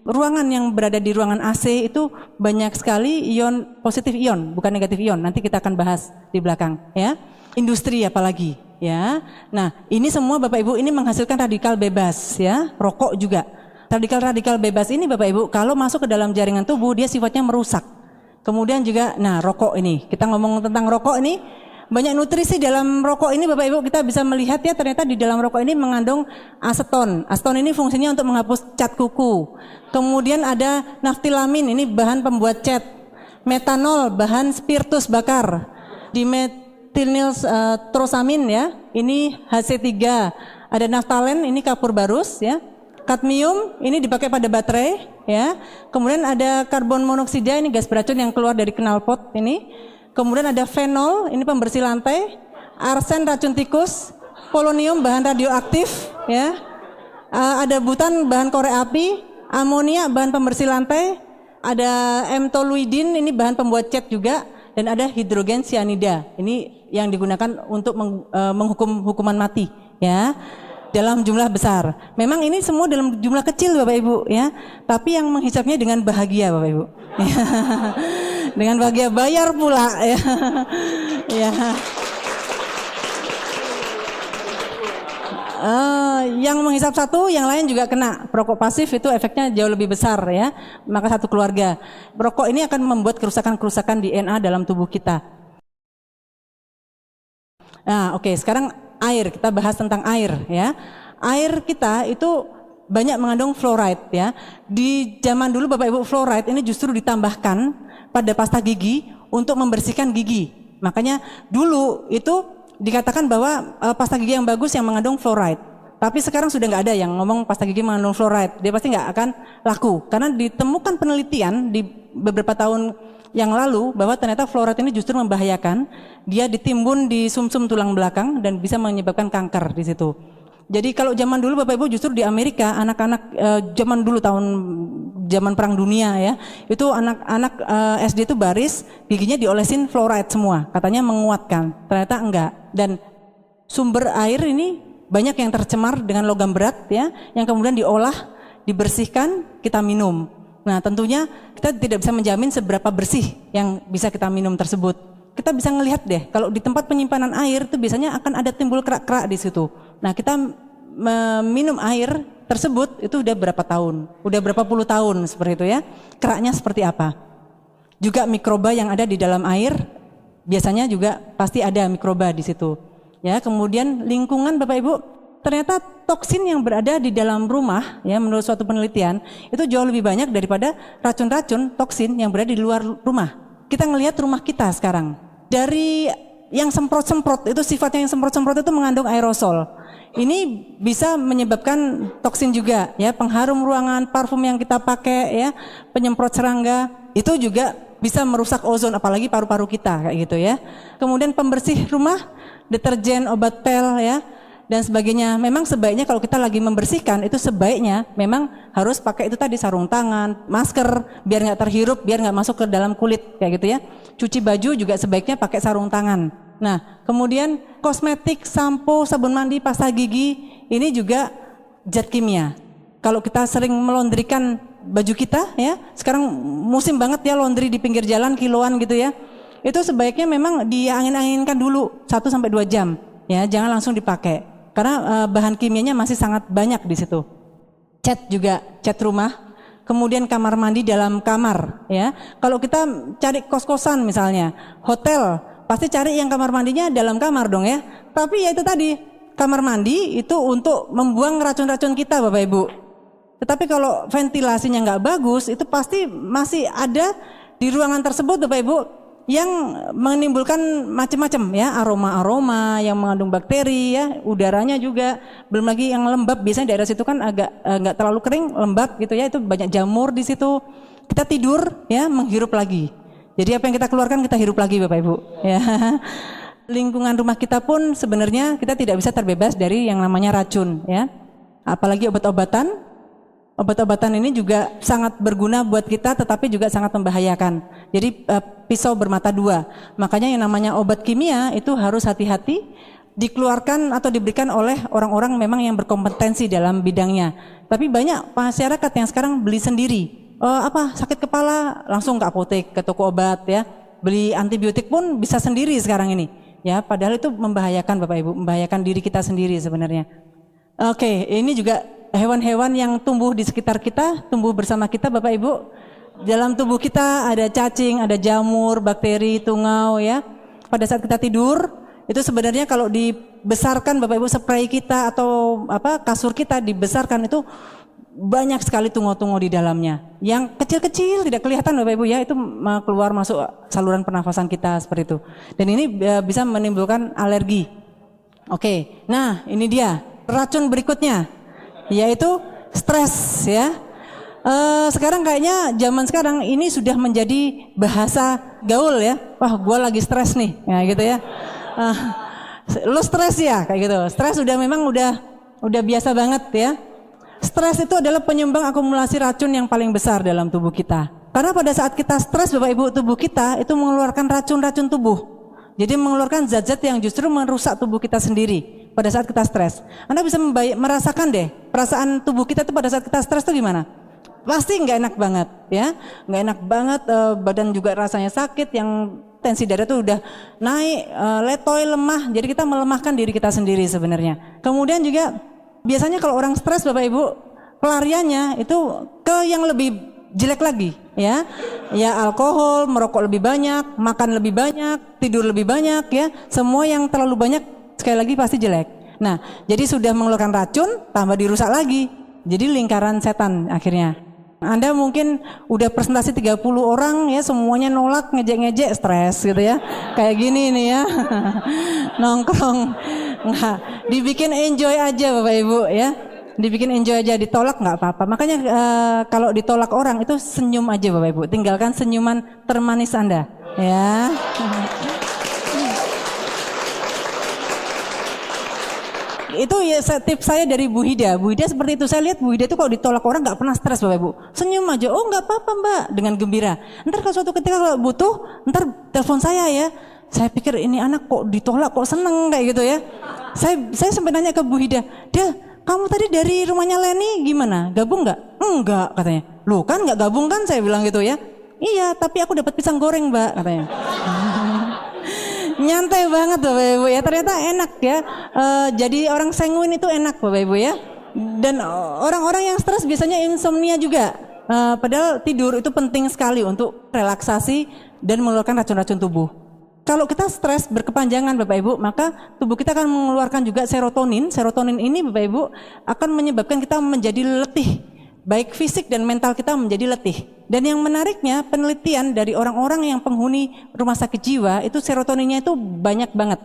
ruangan yang berada di ruangan AC itu banyak sekali ion positif ion, bukan negatif ion. Nanti kita akan bahas di belakang ya. Industri apalagi ya. Nah, ini semua Bapak Ibu ini menghasilkan radikal bebas ya. Rokok juga. Radikal-radikal bebas ini Bapak Ibu kalau masuk ke dalam jaringan tubuh dia sifatnya merusak. Kemudian juga rokok ini. Kita ngomong tentang rokok ini, banyak nutrisi dalam rokok ini Bapak Ibu, kita bisa melihat ya ternyata di dalam rokok ini mengandung aseton. Aseton ini fungsinya untuk menghapus cat kuku. Kemudian ada naftilamin, ini bahan pembuat cat. Metanol, bahan spiritus bakar. Dimetilniltrosamin ya, ini HC3. Ada naftalen, ini kapur barus ya. Kadmium, ini dipakai pada baterai ya. Kemudian ada karbon monoksida, ini gas beracun yang keluar dari knalpot ini. Kemudian ada fenol, ini pembersih lantai, arsen racun tikus, polonium bahan radioaktif ya, ada butan bahan korek api, amonia bahan pembersih lantai, ada emtoluidin ini bahan pembuat cat juga, dan ada hidrogen cyanida ini yang digunakan untuk menghukum hukuman mati ya, dalam jumlah besar. Memang ini semua dalam jumlah kecil Bapak Ibu ya, tapi yang menghisapnya dengan bahagia Bapak Ibu. Dengan bahagia bayar pula ya. Ya. Yang menghisap satu, yang lain juga kena. Perokok pasif itu efeknya jauh lebih besar ya. Maka satu keluarga. Perokok ini akan membuat kerusakan-kerusakan DNA dalam tubuh kita. Nah, oke, sekarang air, kita bahas tentang air ya. Air kita itu banyak mengandung fluoride ya. Di zaman dulu Bapak Ibu, fluoride ini justru ditambahkan pada pasta gigi untuk membersihkan gigi. Makanya dulu itu dikatakan bahwa pasta gigi yang bagus yang mengandung fluoride. Tapi sekarang sudah nggak ada yang ngomong pasta gigi mengandung fluoride. Dia pasti nggak akan laku. Karena ditemukan penelitian di beberapa tahun yang lalu bahwa ternyata fluoride ini justru membahayakan. Dia ditimbun di sumsum tulang belakang dan bisa menyebabkan kanker di situ. Jadi kalau zaman dulu Bapak Ibu justru di Amerika anak-anak zaman dulu zaman perang dunia ya, itu anak-anak SD itu baris giginya diolesin fluoride semua, katanya menguatkan. Ternyata enggak. Dan sumber air ini banyak yang tercemar dengan logam berat ya, yang kemudian diolah, dibersihkan, kita minum. Nah, tentunya kita tidak bisa menjamin seberapa bersih yang bisa kita minum tersebut. Kita bisa ngelihat deh, kalau di tempat penyimpanan air itu biasanya akan ada timbul kerak-kerak di situ. Nah, kita minum air tersebut itu udah berapa tahun, udah berapa puluh tahun seperti itu ya. Keraknya seperti apa? Juga mikroba yang ada di dalam air biasanya juga pasti ada mikroba di situ. Ya, kemudian lingkungan Bapak Ibu, ternyata toksin yang berada di dalam rumah ya, menurut suatu penelitian itu jauh lebih banyak daripada racun-racun toksin yang berada di luar rumah. Kita ngelihat rumah kita sekarang, dari yang semprot-semprot itu sifatnya yang semprot-semprot itu mengandung aerosol. Ini bisa menyebabkan toksin juga ya, pengharum ruangan, parfum yang kita pakai ya, penyemprot serangga itu juga bisa merusak ozon apalagi paru-paru kita kayak gitu ya. Kemudian pembersih rumah, deterjen, obat pel ya dan sebagainya. Memang sebaiknya kalau kita lagi membersihkan itu sebaiknya memang harus pakai itu tadi sarung tangan, masker biar nggak terhirup, biar nggak masuk ke dalam kulit kayak gitu ya. Cuci baju juga sebaiknya pakai sarung tangan. Nah, kemudian kosmetik, sampo, sabun mandi, pasta gigi ini juga zat kimia. Kalau kita sering melondrikan baju kita ya, sekarang musim banget ya laundry di pinggir jalan kiloan gitu ya. Itu sebaiknya memang diangin-anginkan dulu 1 sampai 2 jam ya, jangan langsung dipakai. Karena bahan kimianya masih sangat banyak di situ. Cat juga, cat rumah. Kemudian kamar mandi dalam kamar ya. Kalau kita cari kos-kosan misalnya, hotel, pasti cari yang kamar mandinya dalam kamar dong ya. Tapi ya itu tadi, kamar mandi itu untuk membuang racun-racun kita Bapak Ibu. Tetapi kalau ventilasinya nggak bagus, itu pasti masih ada di ruangan tersebut Bapak Ibu yang menimbulkan macam-macam ya, aroma-aroma yang mengandung bakteri ya, udaranya juga, belum lagi yang lembab, biasanya daerah situ kan agak nggak terlalu kering, lembab gitu ya, itu banyak jamur di situ. Kita tidur ya, menghirup lagi. Jadi apa yang kita keluarkan kita hirup lagi Bapak Ibu ya. Lingkungan rumah kita pun sebenarnya kita tidak bisa terbebas dari yang namanya racun ya. Apalagi obat-obatan. Obat-obatan ini juga sangat berguna buat kita tetapi juga sangat membahayakan. Jadi pisau bermata dua. Makanya yang namanya obat kimia itu harus hati-hati dikeluarkan atau diberikan oleh orang-orang memang yang berkompetensi dalam bidangnya. Tapi banyak masyarakat yang sekarang beli sendiri. Sakit kepala langsung ke apotek, ke toko obat ya. Beli antibiotik pun bisa sendiri sekarang ini. Ya, padahal itu membahayakan Bapak Ibu, membahayakan diri kita sendiri sebenarnya. Oke, ini juga hewan-hewan yang tumbuh di sekitar kita, tumbuh bersama kita Bapak Ibu. Dalam tubuh kita ada cacing, ada jamur, bakteri, tungau ya. Pada saat kita tidur, itu sebenarnya kalau dibesarkan Bapak Ibu, spray kita atau kasur kita dibesarkan itu banyak sekali tungau-tungau di dalamnya. Yang kecil-kecil tidak kelihatan Bapak Ibu ya, itu keluar masuk saluran pernafasan kita seperti itu. Dan ini bisa menimbulkan alergi. Oke, nah ini dia racun berikutnya, yaitu stres ya. Sekarang kayaknya zaman sekarang ini sudah menjadi bahasa gaul ya. Wah, gue lagi stres nih, ya gitu ya. Lo stres ya, kayak gitu. Stres memang udah biasa banget ya. Stres itu adalah penyumbang akumulasi racun yang paling besar dalam tubuh kita. Karena pada saat kita stres Bapak Ibu, tubuh kita itu mengeluarkan racun-racun tubuh. Jadi mengeluarkan zat-zat yang justru merusak tubuh kita sendiri pada saat kita stres. Anda bisa merasakan deh perasaan tubuh kita itu pada saat kita stres itu gimana? Pasti nggak enak banget ya, nggak enak banget, badan juga rasanya sakit, yang tensi darah itu udah naik, letoy, lemah. Jadi kita melemahkan diri kita sendiri sebenarnya. Kemudian juga biasanya kalau orang stres Bapak Ibu, pelariannya itu ke yang lebih jelek lagi ya. Ya alkohol, merokok lebih banyak, makan lebih banyak, tidur lebih banyak ya. Semua yang terlalu banyak sekali lagi pasti jelek. Nah, jadi sudah mengeluarkan racun, tambah dirusak lagi. Jadi lingkaran setan akhirnya. Anda mungkin udah presentasi 30 orang ya, semuanya nolak, ngejek-ngejek, stres gitu ya. Kayak gini nih ya. Nongkrong. Nah, dibikin enjoy aja Bapak Ibu ya. Dibikin enjoy aja, ditolak nggak apa-apa. Makanya kalau ditolak orang itu senyum aja Bapak Ibu. Tinggalkan senyuman termanis Anda ya. Itu ya tips saya dari Bu Hida. Bu Hida seperti itu. Saya lihat Bu Hida itu kalau ditolak orang nggak pernah stres Bapak Ibu. Senyum aja. Oh nggak apa-apa Mbak, dengan gembira. Ntar kalau suatu ketika kalau butuh, ntar telepon saya ya. Saya pikir ini anak kok ditolak kok seneng kayak gitu ya. Saya sampai nanya ke Bu Hida, "Dia, kamu tadi dari rumahnya Leni gimana? Gabung nggak?" "Enggak," katanya. "Loh kan nggak gabung kan?" Saya bilang gitu ya. "Iya, tapi aku dapat pisang goreng Mbak," katanya. Nyantai banget Bapak Ibu ya, ternyata enak ya. Jadi orang sanguin itu enak Bapak Ibu ya. Dan orang-orang yang stres biasanya insomnia juga. Padahal tidur itu penting sekali untuk relaksasi dan mengeluarkan racun-racun tubuh. Kalau kita stres berkepanjangan Bapak Ibu, maka tubuh kita akan mengeluarkan juga serotonin. Serotonin ini Bapak Ibu akan menyebabkan kita menjadi letih. Baik fisik dan mental kita menjadi letih. Dan yang menariknya, penelitian dari orang-orang yang penghuni rumah sakit jiwa itu serotoninnya itu banyak banget.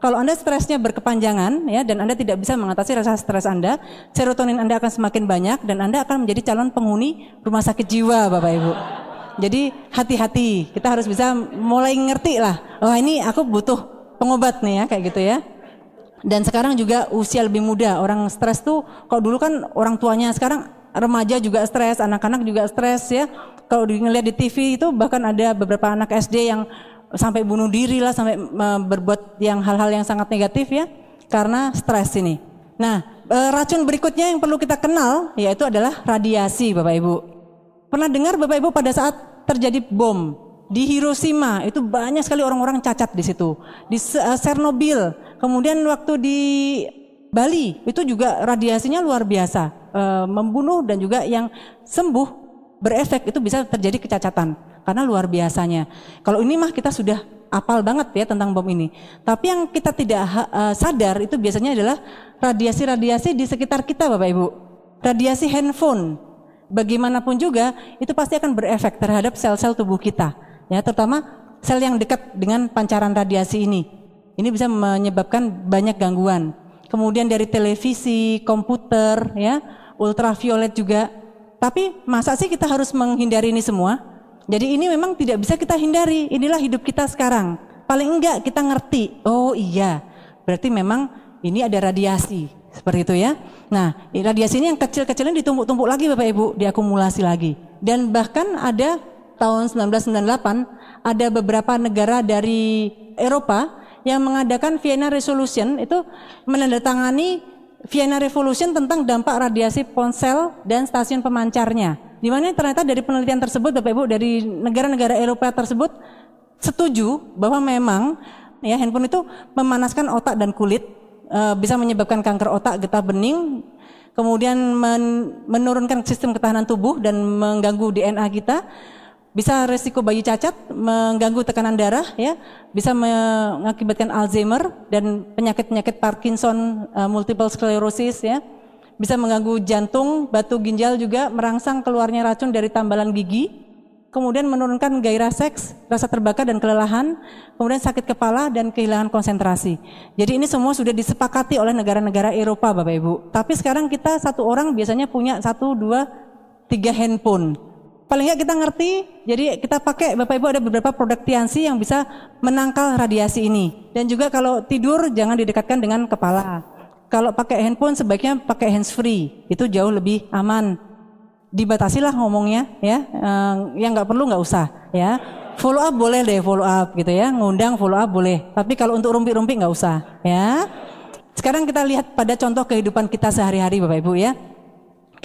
Kalau Anda stresnya berkepanjangan ya, dan Anda tidak bisa mengatasi rasa stres Anda, serotonin Anda akan semakin banyak dan Anda akan menjadi calon penghuni rumah sakit jiwa Bapak Ibu. Jadi hati-hati, kita harus bisa mulai ngerti lah, oh ini aku butuh pengobat nih ya, kayak gitu ya. Dan sekarang juga usia lebih muda, orang stres tuh, kalau dulu kan orang tuanya, sekarang remaja juga stres, anak-anak juga stres ya. Kalau ngeliat di TV itu bahkan ada beberapa anak SD yang sampai bunuh diri lah, sampai berbuat yang hal-hal yang sangat negatif ya, karena stres ini. Nah, racun berikutnya yang perlu kita kenal yaitu adalah radiasi Bapak Ibu. Pernah dengar Bapak Ibu pada saat terjadi bom di Hiroshima itu banyak sekali orang-orang cacat di situ. Di Chernobyl, kemudian waktu di Bali itu juga radiasinya luar biasa, membunuh dan juga yang sembuh berefek itu bisa terjadi kecacatan karena luar biasanya. Kalau ini mah kita sudah apal banget ya tentang bom ini. Tapi yang kita tidak sadar itu biasanya adalah radiasi-radiasi di sekitar kita Bapak Ibu. Radiasi handphone, bagaimanapun juga itu pasti akan berefek terhadap sel-sel tubuh kita. Ya, terutama sel yang dekat dengan pancaran radiasi ini. Ini bisa menyebabkan banyak gangguan. Kemudian dari televisi, komputer, ya, ultraviolet juga. Tapi masa sih kita harus menghindari ini semua? Jadi ini memang tidak bisa kita hindari. Inilah hidup kita sekarang. Paling enggak kita ngerti. Oh iya, berarti memang ini ada radiasi. Seperti itu ya. Nah, radiasi ini yang kecil-kecilnya ditumpuk-tumpuk lagi Bapak Ibu, diakumulasi lagi. Dan bahkan ada tahun 1998 ada beberapa negara dari Eropa yang mengadakan Vienna Resolution, itu menandatangani Vienna Resolution tentang dampak radiasi ponsel dan stasiun pemancarnya. Di mana ternyata dari penelitian tersebut Bapak Ibu dari negara-negara Eropa tersebut setuju bahwa memang ya handphone itu memanaskan otak dan kulit, bisa menyebabkan kanker otak, getah bening, kemudian menurunkan sistem ketahanan tubuh dan mengganggu DNA kita. Bisa resiko bayi cacat, mengganggu tekanan darah, ya, bisa mengakibatkan Alzheimer dan penyakit-penyakit Parkinson, multiple sclerosis, ya, bisa mengganggu jantung, batu ginjal juga, merangsang keluarnya racun dari tambalan gigi, kemudian menurunkan gairah seks, rasa terbakar dan kelelahan, kemudian sakit kepala dan kehilangan konsentrasi. Jadi ini semua sudah disepakati oleh negara-negara Eropa, Bapak Ibu. Tapi sekarang kita satu orang biasanya punya 1, 2, 3 handphone. Paling nggak kita ngerti, jadi kita pakai Bapak Ibu ada beberapa produk Tiansi yang bisa menangkal radiasi ini. Dan juga kalau tidur jangan didekatkan dengan kepala. Kalau pakai handphone sebaiknya pakai hands free, itu jauh lebih aman. Dibatasilah ngomongnya, ya, yang nggak perlu nggak usah, ya. Follow up boleh deh, follow up gitu ya, ngundang follow up boleh. Tapi kalau untuk rumpi-rumpi nggak usah, ya. Sekarang kita lihat pada contoh kehidupan kita sehari-hari Bapak Ibu ya.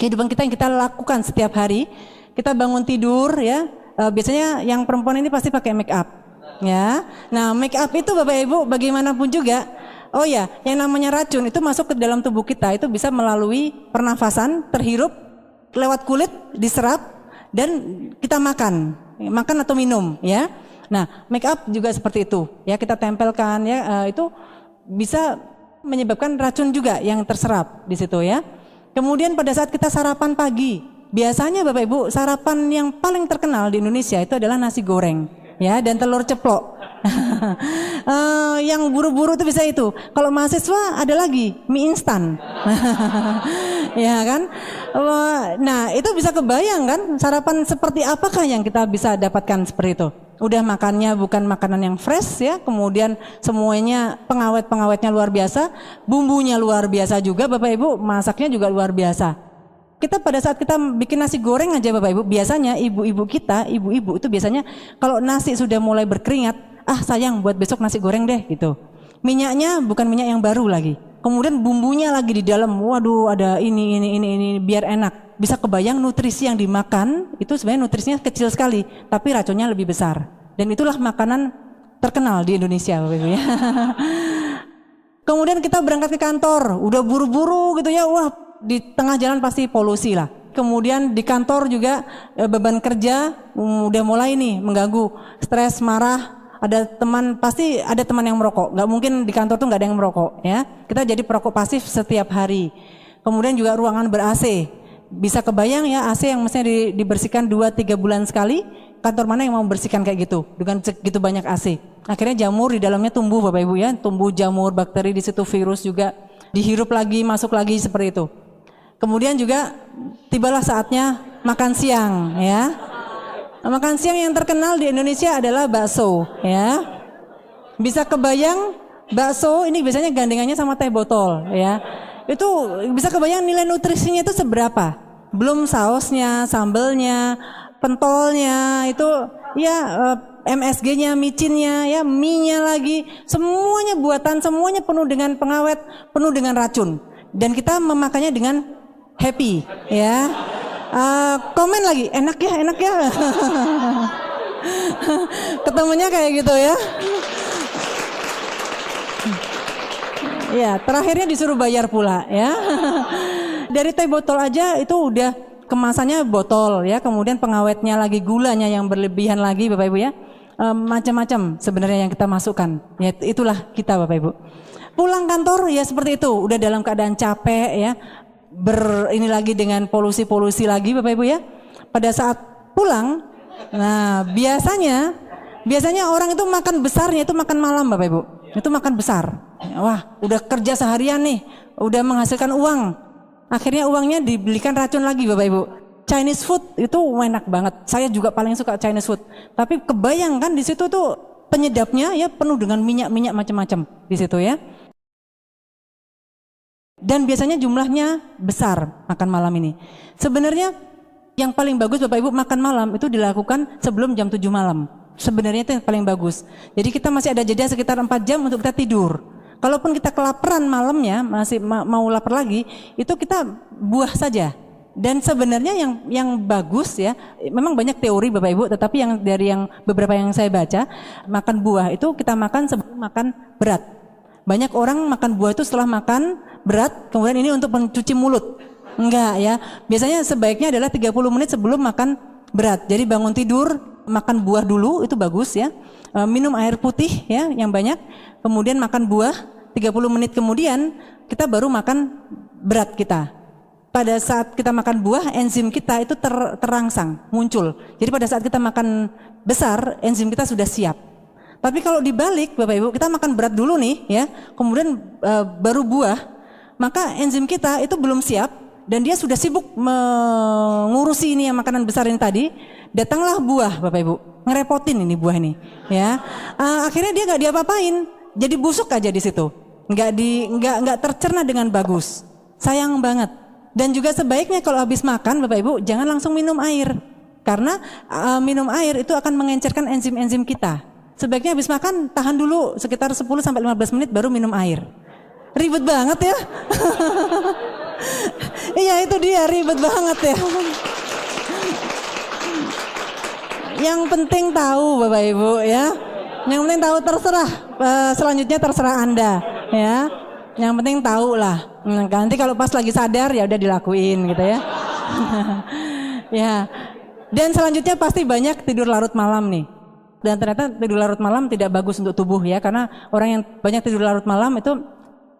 Kehidupan kita yang kita lakukan setiap hari. Kita bangun tidur ya, biasanya yang perempuan ini pasti pakai make up ya. Nah make up itu Bapak Ibu bagaimanapun juga, oh ya, yang namanya racun itu masuk ke dalam tubuh kita itu bisa melalui pernafasan, terhirup lewat kulit, diserap dan kita makan atau minum ya. Nah make up juga seperti itu ya, kita tempelkan ya, itu bisa menyebabkan racun juga yang terserap di situ ya. Kemudian pada saat kita sarapan pagi, biasanya Bapak Ibu sarapan yang paling terkenal di Indonesia itu adalah nasi goreng ya dan telur ceplok. Yang buru-buru itu bisa itu. Kalau mahasiswa ada lagi mie instan. Ya kan? Nah, itu bisa kebayang kan sarapan seperti apakah yang kita bisa dapatkan seperti itu. Udah makannya bukan makanan yang fresh ya, kemudian semuanya pengawet-pengawetnya luar biasa, bumbunya luar biasa juga Bapak Ibu, masaknya juga luar biasa. Kita pada saat kita bikin nasi goreng aja Bapak Ibu, biasanya ibu-ibu kita, ibu-ibu itu biasanya kalau nasi sudah mulai berkeringat, sayang buat besok nasi goreng deh gitu. Minyaknya bukan minyak yang baru lagi. Kemudian bumbunya lagi di dalam, waduh ada ini biar enak. Bisa kebayang nutrisi yang dimakan itu sebenarnya nutrisinya kecil sekali, tapi racunnya lebih besar. Dan itulah makanan terkenal di Indonesia Bapak Ibu ya. Kemudian kita berangkat ke kantor, udah buru-buru gitu ya, wah di tengah jalan pasti polusi lah. Kemudian di kantor juga beban kerja udah mulai nih mengganggu, stres, marah. Pasti ada teman yang merokok. Nggak mungkin di kantor tuh nggak ada yang merokok ya. Kita jadi perokok pasif setiap hari. Kemudian juga ruangan ber-AC. Bisa kebayang ya AC yang mestinya dibersihkan 2-3 bulan sekali. Kantor mana yang mau bersihkan kayak gitu dengan segitu banyak AC? Akhirnya jamur di dalamnya tumbuh Bapak Ibu ya, tumbuh jamur, bakteri di situ, virus juga dihirup lagi, masuk lagi seperti itu. Kemudian juga tibalah saatnya makan siang ya. Makan siang yang terkenal di Indonesia adalah bakso ya. Bisa kebayang bakso ini biasanya gandengannya sama teh botol ya. Itu bisa kebayang nilai nutrisinya itu seberapa. Belum sausnya, sambelnya, pentolnya itu ya, MSG-nya, micinnya ya, mie-nya lagi, semuanya buatan, semuanya penuh dengan pengawet, penuh dengan racun. Dan kita memakannya dengan happy ya. Komen lagi, enak ya. Ketemunya kayak gitu ya. Ya, terakhirnya disuruh bayar pula ya. Dari teh botol aja itu udah kemasannya botol ya, kemudian pengawetnya lagi, gulanya yang berlebihan lagi Bapak Ibu ya. macam-macam sebenarnya yang kita masukkan. Ya itulah kita Bapak Ibu. Pulang kantor ya seperti itu, udah dalam keadaan capek ya, ini lagi dengan polusi-polusi lagi Bapak Ibu ya. Pada saat pulang, nah biasanya orang itu makan besarnya itu makan malam Bapak Ibu. Itu makan besar. Wah, udah kerja seharian nih, udah menghasilkan uang. Akhirnya uangnya dibelikan racun lagi Bapak Ibu. Chinese food itu enak banget. Saya juga paling suka Chinese food. Tapi kebayangkan di situ tuh penyedapnya ya penuh dengan minyak-minyak macam-macam di situ ya. Dan biasanya jumlahnya besar makan malam ini. Sebenarnya yang paling bagus Bapak Ibu makan malam itu dilakukan sebelum jam 7 malam. Sebenarnya itu yang paling bagus. Jadi kita masih ada jeda sekitar 4 jam untuk kita tidur. Kalaupun kita kelaparan malamnya, masih mau lapar lagi, itu kita buah saja. Dan sebenarnya yang bagus ya, memang banyak teori Bapak Ibu, tetapi dari beberapa yang saya baca, makan buah itu kita makan sebelum makan berat. Banyak orang makan buah itu setelah makan berat, kemudian ini untuk mencuci mulut. Enggak ya, biasanya sebaiknya adalah 30 menit sebelum makan berat. Jadi bangun tidur, makan buah dulu, itu bagus ya. Minum air putih ya yang banyak, kemudian makan buah, 30 menit kemudian kita baru makan berat kita. Pada saat kita makan buah, enzim kita itu terangsang, muncul. Jadi pada saat kita makan besar, enzim kita sudah siap. Tapi kalau dibalik Bapak Ibu, kita makan berat dulu nih ya, kemudian baru buah, maka enzim kita itu belum siap dan dia sudah sibuk mengurusi ini yang makanan besar ini tadi. Datanglah buah Bapak Ibu, ngerepotin ini buah ini ya. Akhirnya dia nggak diapa-apain, jadi busuk aja di situ, nggak tercerna dengan bagus. Sayang banget. Dan juga sebaiknya kalau habis makan Bapak Ibu jangan langsung minum air, karena minum air itu akan mengencerkan enzim-enzim kita. Sebaiknya habis makan tahan dulu sekitar 10-15 menit baru minum air. Ribet banget ya. Iya itu dia, ribet banget ya. Yang penting tahu Bapak Ibu ya. Yang penting tahu, terserah. Selanjutnya terserah Anda ya. Yang penting tahu lah. Nanti kalau pas lagi sadar ya udah dilakuin gitu ya. Ya. Dan selanjutnya pasti banyak tidur larut malam nih. Dan ternyata tidur larut malam tidak bagus untuk tubuh ya, karena orang yang banyak tidur larut malam itu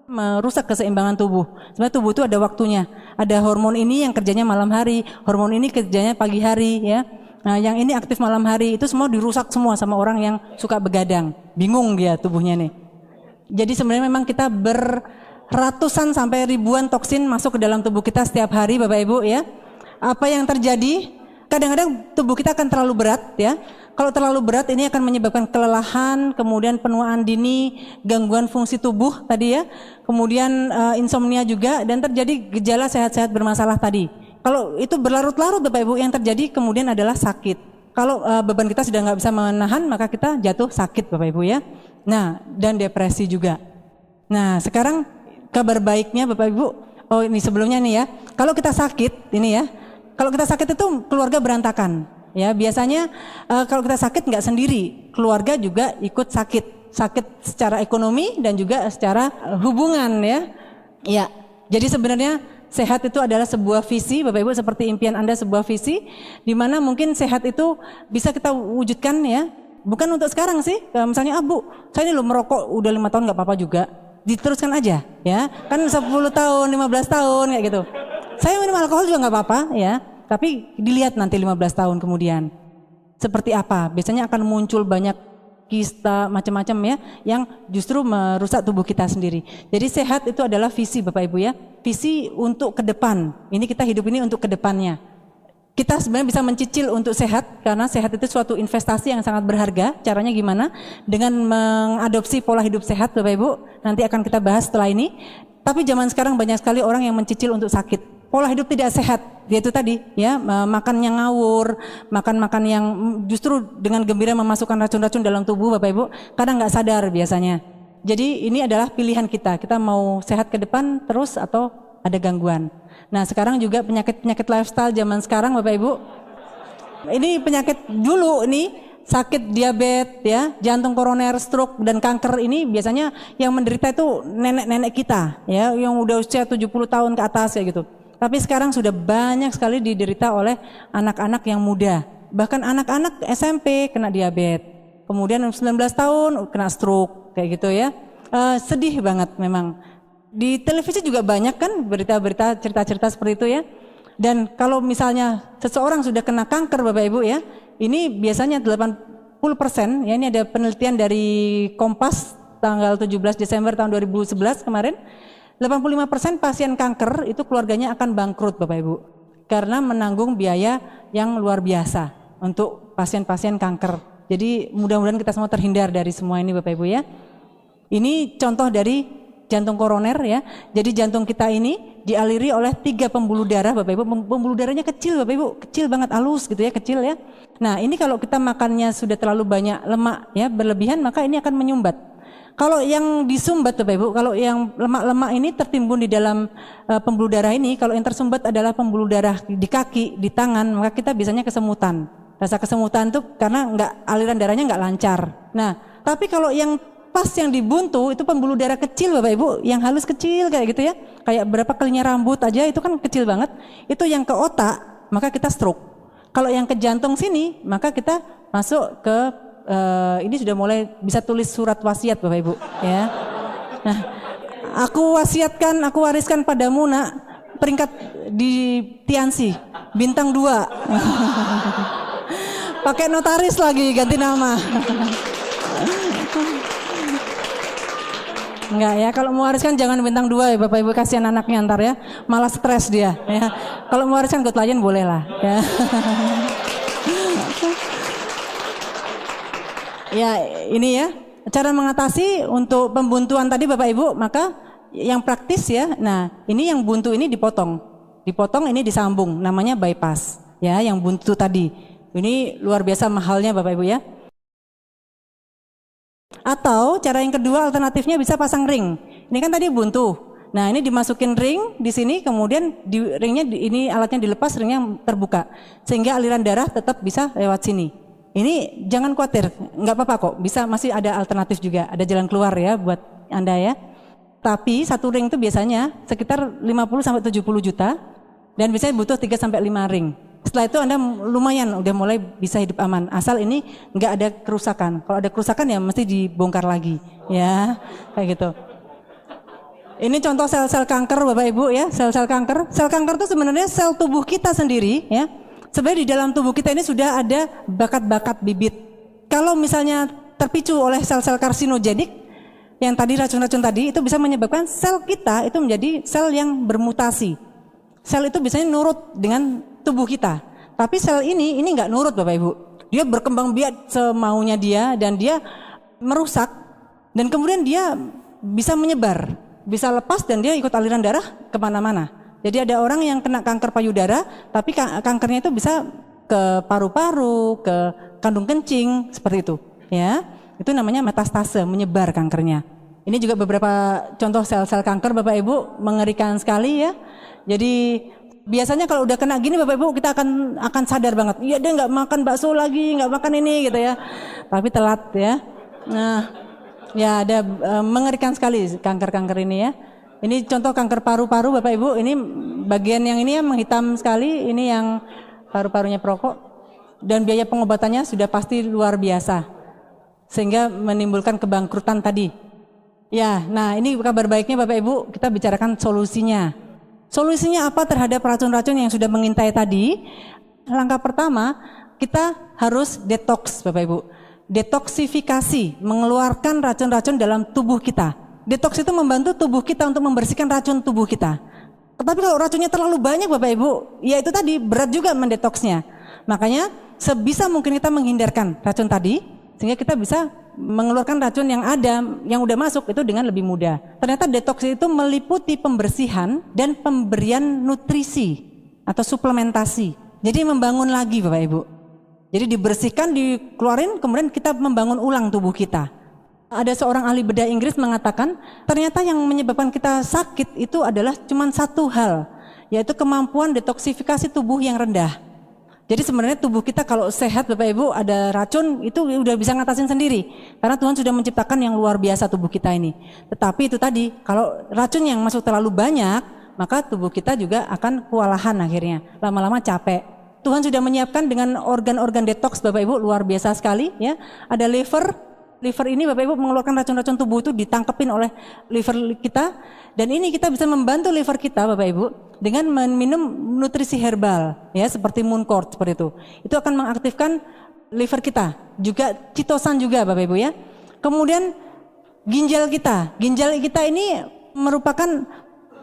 merusak keseimbangan tubuh. Sebenarnya tubuh itu ada waktunya. Ada hormon ini yang kerjanya malam hari, hormon ini kerjanya pagi hari ya. Nah, yang ini aktif malam hari, itu semua dirusak semua sama orang yang suka begadang. Bingung dia tubuhnya nih. Jadi sebenarnya memang kita berratusan sampai ribuan toksin masuk ke dalam tubuh kita setiap hari Bapak Ibu ya. Apa yang terjadi? Kadang-kadang tubuh kita akan terlalu berat ya. Kalau terlalu berat ini akan menyebabkan kelelahan, kemudian penuaan dini, gangguan fungsi tubuh tadi ya, kemudian insomnia juga, dan terjadi gejala sehat-sehat bermasalah tadi. Kalau itu berlarut-larut Bapak Ibu, yang terjadi kemudian adalah sakit. Kalau beban kita sudah nggak bisa menahan, maka kita jatuh sakit Bapak Ibu ya. Nah, dan depresi juga. Nah, sekarang kabar baiknya Bapak Ibu, oh ini sebelumnya nih ya, kalau kita sakit ini ya, kalau kita sakit itu keluarga berantakan. Ya biasanya kalau kita sakit nggak sendiri, keluarga juga ikut sakit secara ekonomi dan juga secara hubungan ya. Ya, jadi sebenarnya sehat itu adalah sebuah visi Bapak Ibu, seperti impian Anda sebuah visi, di mana mungkin sehat itu bisa kita wujudkan ya. Bukan untuk sekarang sih, misalnya Bu, saya ini loh merokok udah 5 tahun nggak apa-apa juga, diteruskan aja ya. Kan 10 tahun, 15 tahun kayak gitu. Saya minum alkohol juga nggak apa-apa ya. Tapi dilihat nanti 15 tahun kemudian seperti apa. Biasanya akan muncul banyak kista macam-macam ya, yang justru merusak tubuh kita sendiri. Jadi sehat itu adalah visi Bapak Ibu ya, visi untuk ke depan. Ini kita hidup ini untuk ke depannya. Kita sebenarnya bisa mencicil untuk sehat, karena sehat itu suatu investasi yang sangat berharga. Caranya gimana? Dengan mengadopsi pola hidup sehat Bapak Ibu. Nanti akan kita bahas setelah ini. Tapi zaman sekarang banyak sekali orang yang mencicil untuk sakit. Pola hidup tidak sehat, yaitu tadi ya, makan yang ngawur, makan yang justru dengan gembira memasukkan racun-racun dalam tubuh Bapak Ibu, kadang nggak sadar biasanya. Jadi ini adalah pilihan kita mau sehat ke depan terus atau ada gangguan. Nah sekarang juga penyakit lifestyle zaman sekarang Bapak Ibu, ini penyakit dulu ini, sakit diabetes ya, jantung koroner, stroke dan kanker ini biasanya yang menderita itu nenek-nenek kita ya, yang udah usia 70 tahun ke atas ya gitu. Tapi sekarang sudah banyak sekali diderita oleh anak-anak yang muda. Bahkan anak-anak SMP kena diabetes. kemudian 19 tahun kena stroke kayak gitu ya. Sedih banget memang. Di televisi juga banyak kan berita-berita cerita-cerita seperti itu ya. Dan kalau misalnya seseorang sudah kena kanker Bapak Ibu ya, ini biasanya 80% ya, ini ada penelitian dari Kompas tanggal 17 Desember tahun 2011 kemarin. 85% pasien kanker itu keluarganya akan bangkrut Bapak Ibu. Karena menanggung biaya yang luar biasa untuk pasien-pasien kanker. Jadi mudah-mudahan kita semua terhindar dari semua ini Bapak Ibu ya. Ini contoh dari jantung koroner ya. Jadi jantung kita ini dialiri oleh 3 pembuluh darah Bapak Ibu. Pembuluh darahnya kecil Bapak Ibu, kecil banget, halus gitu ya, kecil ya. Nah ini kalau kita makannya sudah terlalu banyak lemak ya, berlebihan, maka ini akan menyumbat. Kalau yang disumbat Bapak Ibu, kalau yang lemak-lemak ini tertimbun di dalam pembuluh darah ini, kalau yang tersumbat adalah pembuluh darah di kaki, di tangan, maka kita biasanya kesemutan. Rasa kesemutan itu karena aliran darahnya nggak lancar. Nah tapi kalau yang pas yang dibuntu itu pembuluh darah kecil Bapak Ibu, yang halus kecil kayak gitu ya, kayak berapa kalinya rambut aja itu kan kecil banget. Itu yang ke otak maka kita stroke. Kalau yang ke jantung sini maka kita masuk ke ini sudah mulai bisa tulis surat wasiat Bapak Ibu ya. Nah, aku wariskan padamu nak peringkat di Tiansi bintang 2. Pakai notaris lagi ganti nama. Enggak ya, kalau mewariskan jangan bintang 2 ya Bapak Ibu, kasihan anaknya ntar ya, malah stres dia ya. Kalau mewariskan God Lion boleh lah ya. Ya ini ya, cara mengatasi untuk pembuntuan tadi Bapak Ibu, maka yang praktis ya, nah ini yang buntu ini dipotong ini disambung, namanya bypass ya, yang buntu tadi. Ini luar biasa mahalnya Bapak Ibu ya. Atau cara yang kedua alternatifnya bisa pasang ring. Ini kan tadi buntu. Nah ini dimasukin ring di sini, kemudian ini alatnya dilepas, ringnya terbuka, sehingga aliran darah tetap bisa lewat sini. Ini jangan khawatir, nggak apa-apa kok. Bisa, masih ada alternatif juga, ada jalan keluar ya buat Anda ya. Tapi satu ring itu biasanya sekitar 50-70 juta dan biasanya butuh 3-5 ring. Setelah itu Anda lumayan udah mulai bisa hidup aman, asal ini nggak ada kerusakan. Kalau ada kerusakan ya mesti dibongkar lagi ya, kayak gitu. Ini contoh sel-sel kanker Bapak Ibu ya, sel-sel kanker. Sel kanker itu sebenarnya sel tubuh kita sendiri ya. Sebenarnya di dalam tubuh kita ini sudah ada bakat-bakat bibit. Kalau misalnya terpicu oleh sel-sel karsinogenik, yang tadi racun-racun tadi, itu bisa menyebabkan sel kita itu menjadi sel yang bermutasi. Sel itu biasanya nurut dengan tubuh kita, tapi sel ini nggak nurut Bapak Ibu. Dia berkembang biak semaunya dia dan dia merusak, dan kemudian dia bisa menyebar, bisa lepas dan dia ikut aliran darah kemana-mana. Jadi ada orang yang kena kanker payudara, tapi kankernya itu bisa ke paru-paru, ke kandung kencing, seperti itu. Ya, itu namanya metastase, menyebar kankernya. Ini juga beberapa contoh sel-sel kanker Bapak Ibu, mengerikan sekali ya. Jadi biasanya kalau udah kena gini Bapak Ibu, kita akan sadar banget. Iya, dia nggak makan bakso lagi, nggak makan ini gitu ya. Tapi telat ya. Nah, ya ada mengerikan sekali kanker-kanker ini ya. Ini contoh kanker paru-paru Bapak Ibu, ini bagian yang ini ya menghitam sekali, ini yang paru-parunya perokok, dan biaya pengobatannya sudah pasti luar biasa, sehingga menimbulkan kebangkrutan tadi. Ya, nah ini kabar baiknya Bapak Ibu, kita bicarakan solusinya. Solusinya apa terhadap racun-racun yang sudah mengintai tadi? Langkah pertama, kita harus detox Bapak Ibu. Detoksifikasi, mengeluarkan racun-racun dalam tubuh kita. Detox itu membantu tubuh kita untuk membersihkan racun tubuh kita. Tetapi kalau racunnya terlalu banyak Bapak Ibu, ya itu tadi berat juga mendetoksnya. Makanya sebisa mungkin kita menghindarkan racun tadi, sehingga kita bisa mengeluarkan racun yang ada, yang udah masuk itu dengan lebih mudah. Ternyata detox itu meliputi pembersihan dan pemberian nutrisi atau suplementasi. Jadi membangun lagi Bapak Ibu. Jadi dibersihkan, dikeluarin, kemudian kita membangun ulang tubuh kita. Ada seorang ahli bedah Inggris mengatakan, ternyata yang menyebabkan kita sakit itu adalah cuma satu hal, yaitu kemampuan detoksifikasi tubuh yang rendah. Jadi sebenarnya tubuh kita kalau sehat Bapak Ibu, ada racun itu udah bisa ngatasin sendiri, karena Tuhan sudah menciptakan yang luar biasa tubuh kita ini. Tetapi itu tadi, kalau racun yang masuk terlalu banyak, maka tubuh kita juga akan kewalahan akhirnya, lama-lama capek. Tuhan sudah menyiapkan dengan organ-organ detox Bapak Ibu, luar biasa sekali ya. Ada liver ini Bapak Ibu mengeluarkan racun-racun tubuh itu ditangkepin oleh liver kita, dan ini kita bisa membantu liver kita Bapak Ibu dengan minum nutrisi herbal ya, seperti Mooncort seperti itu. Itu akan mengaktifkan liver kita, juga citosan juga Bapak Ibu ya. Kemudian ginjal kita ini merupakan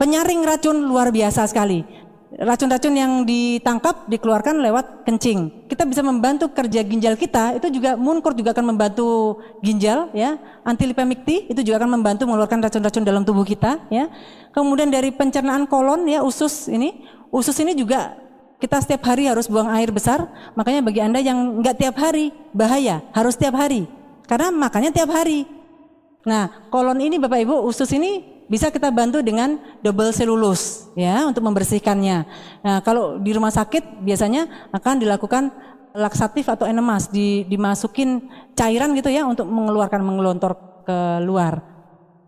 penyaring racun luar biasa sekali. Racun-racun yang ditangkap dikeluarkan lewat kencing. Kita bisa membantu kerja ginjal kita. Itu juga Mooncort juga akan membantu ginjal ya. Antilipemic tea itu juga akan membantu mengeluarkan racun-racun dalam tubuh kita ya. Kemudian dari pencernaan kolon ya, usus ini juga kita setiap hari harus buang air besar. Makanya bagi Anda yang enggak tiap hari bahaya, harus tiap hari. Karena makannya tiap hari. Nah, kolon ini Bapak Ibu, usus ini bisa kita bantu dengan double cellulose ya untuk membersihkannya. Nah, kalau di rumah sakit biasanya akan dilakukan laksatif atau enemas, dimasukin cairan gitu ya untuk mengelontor ke luar.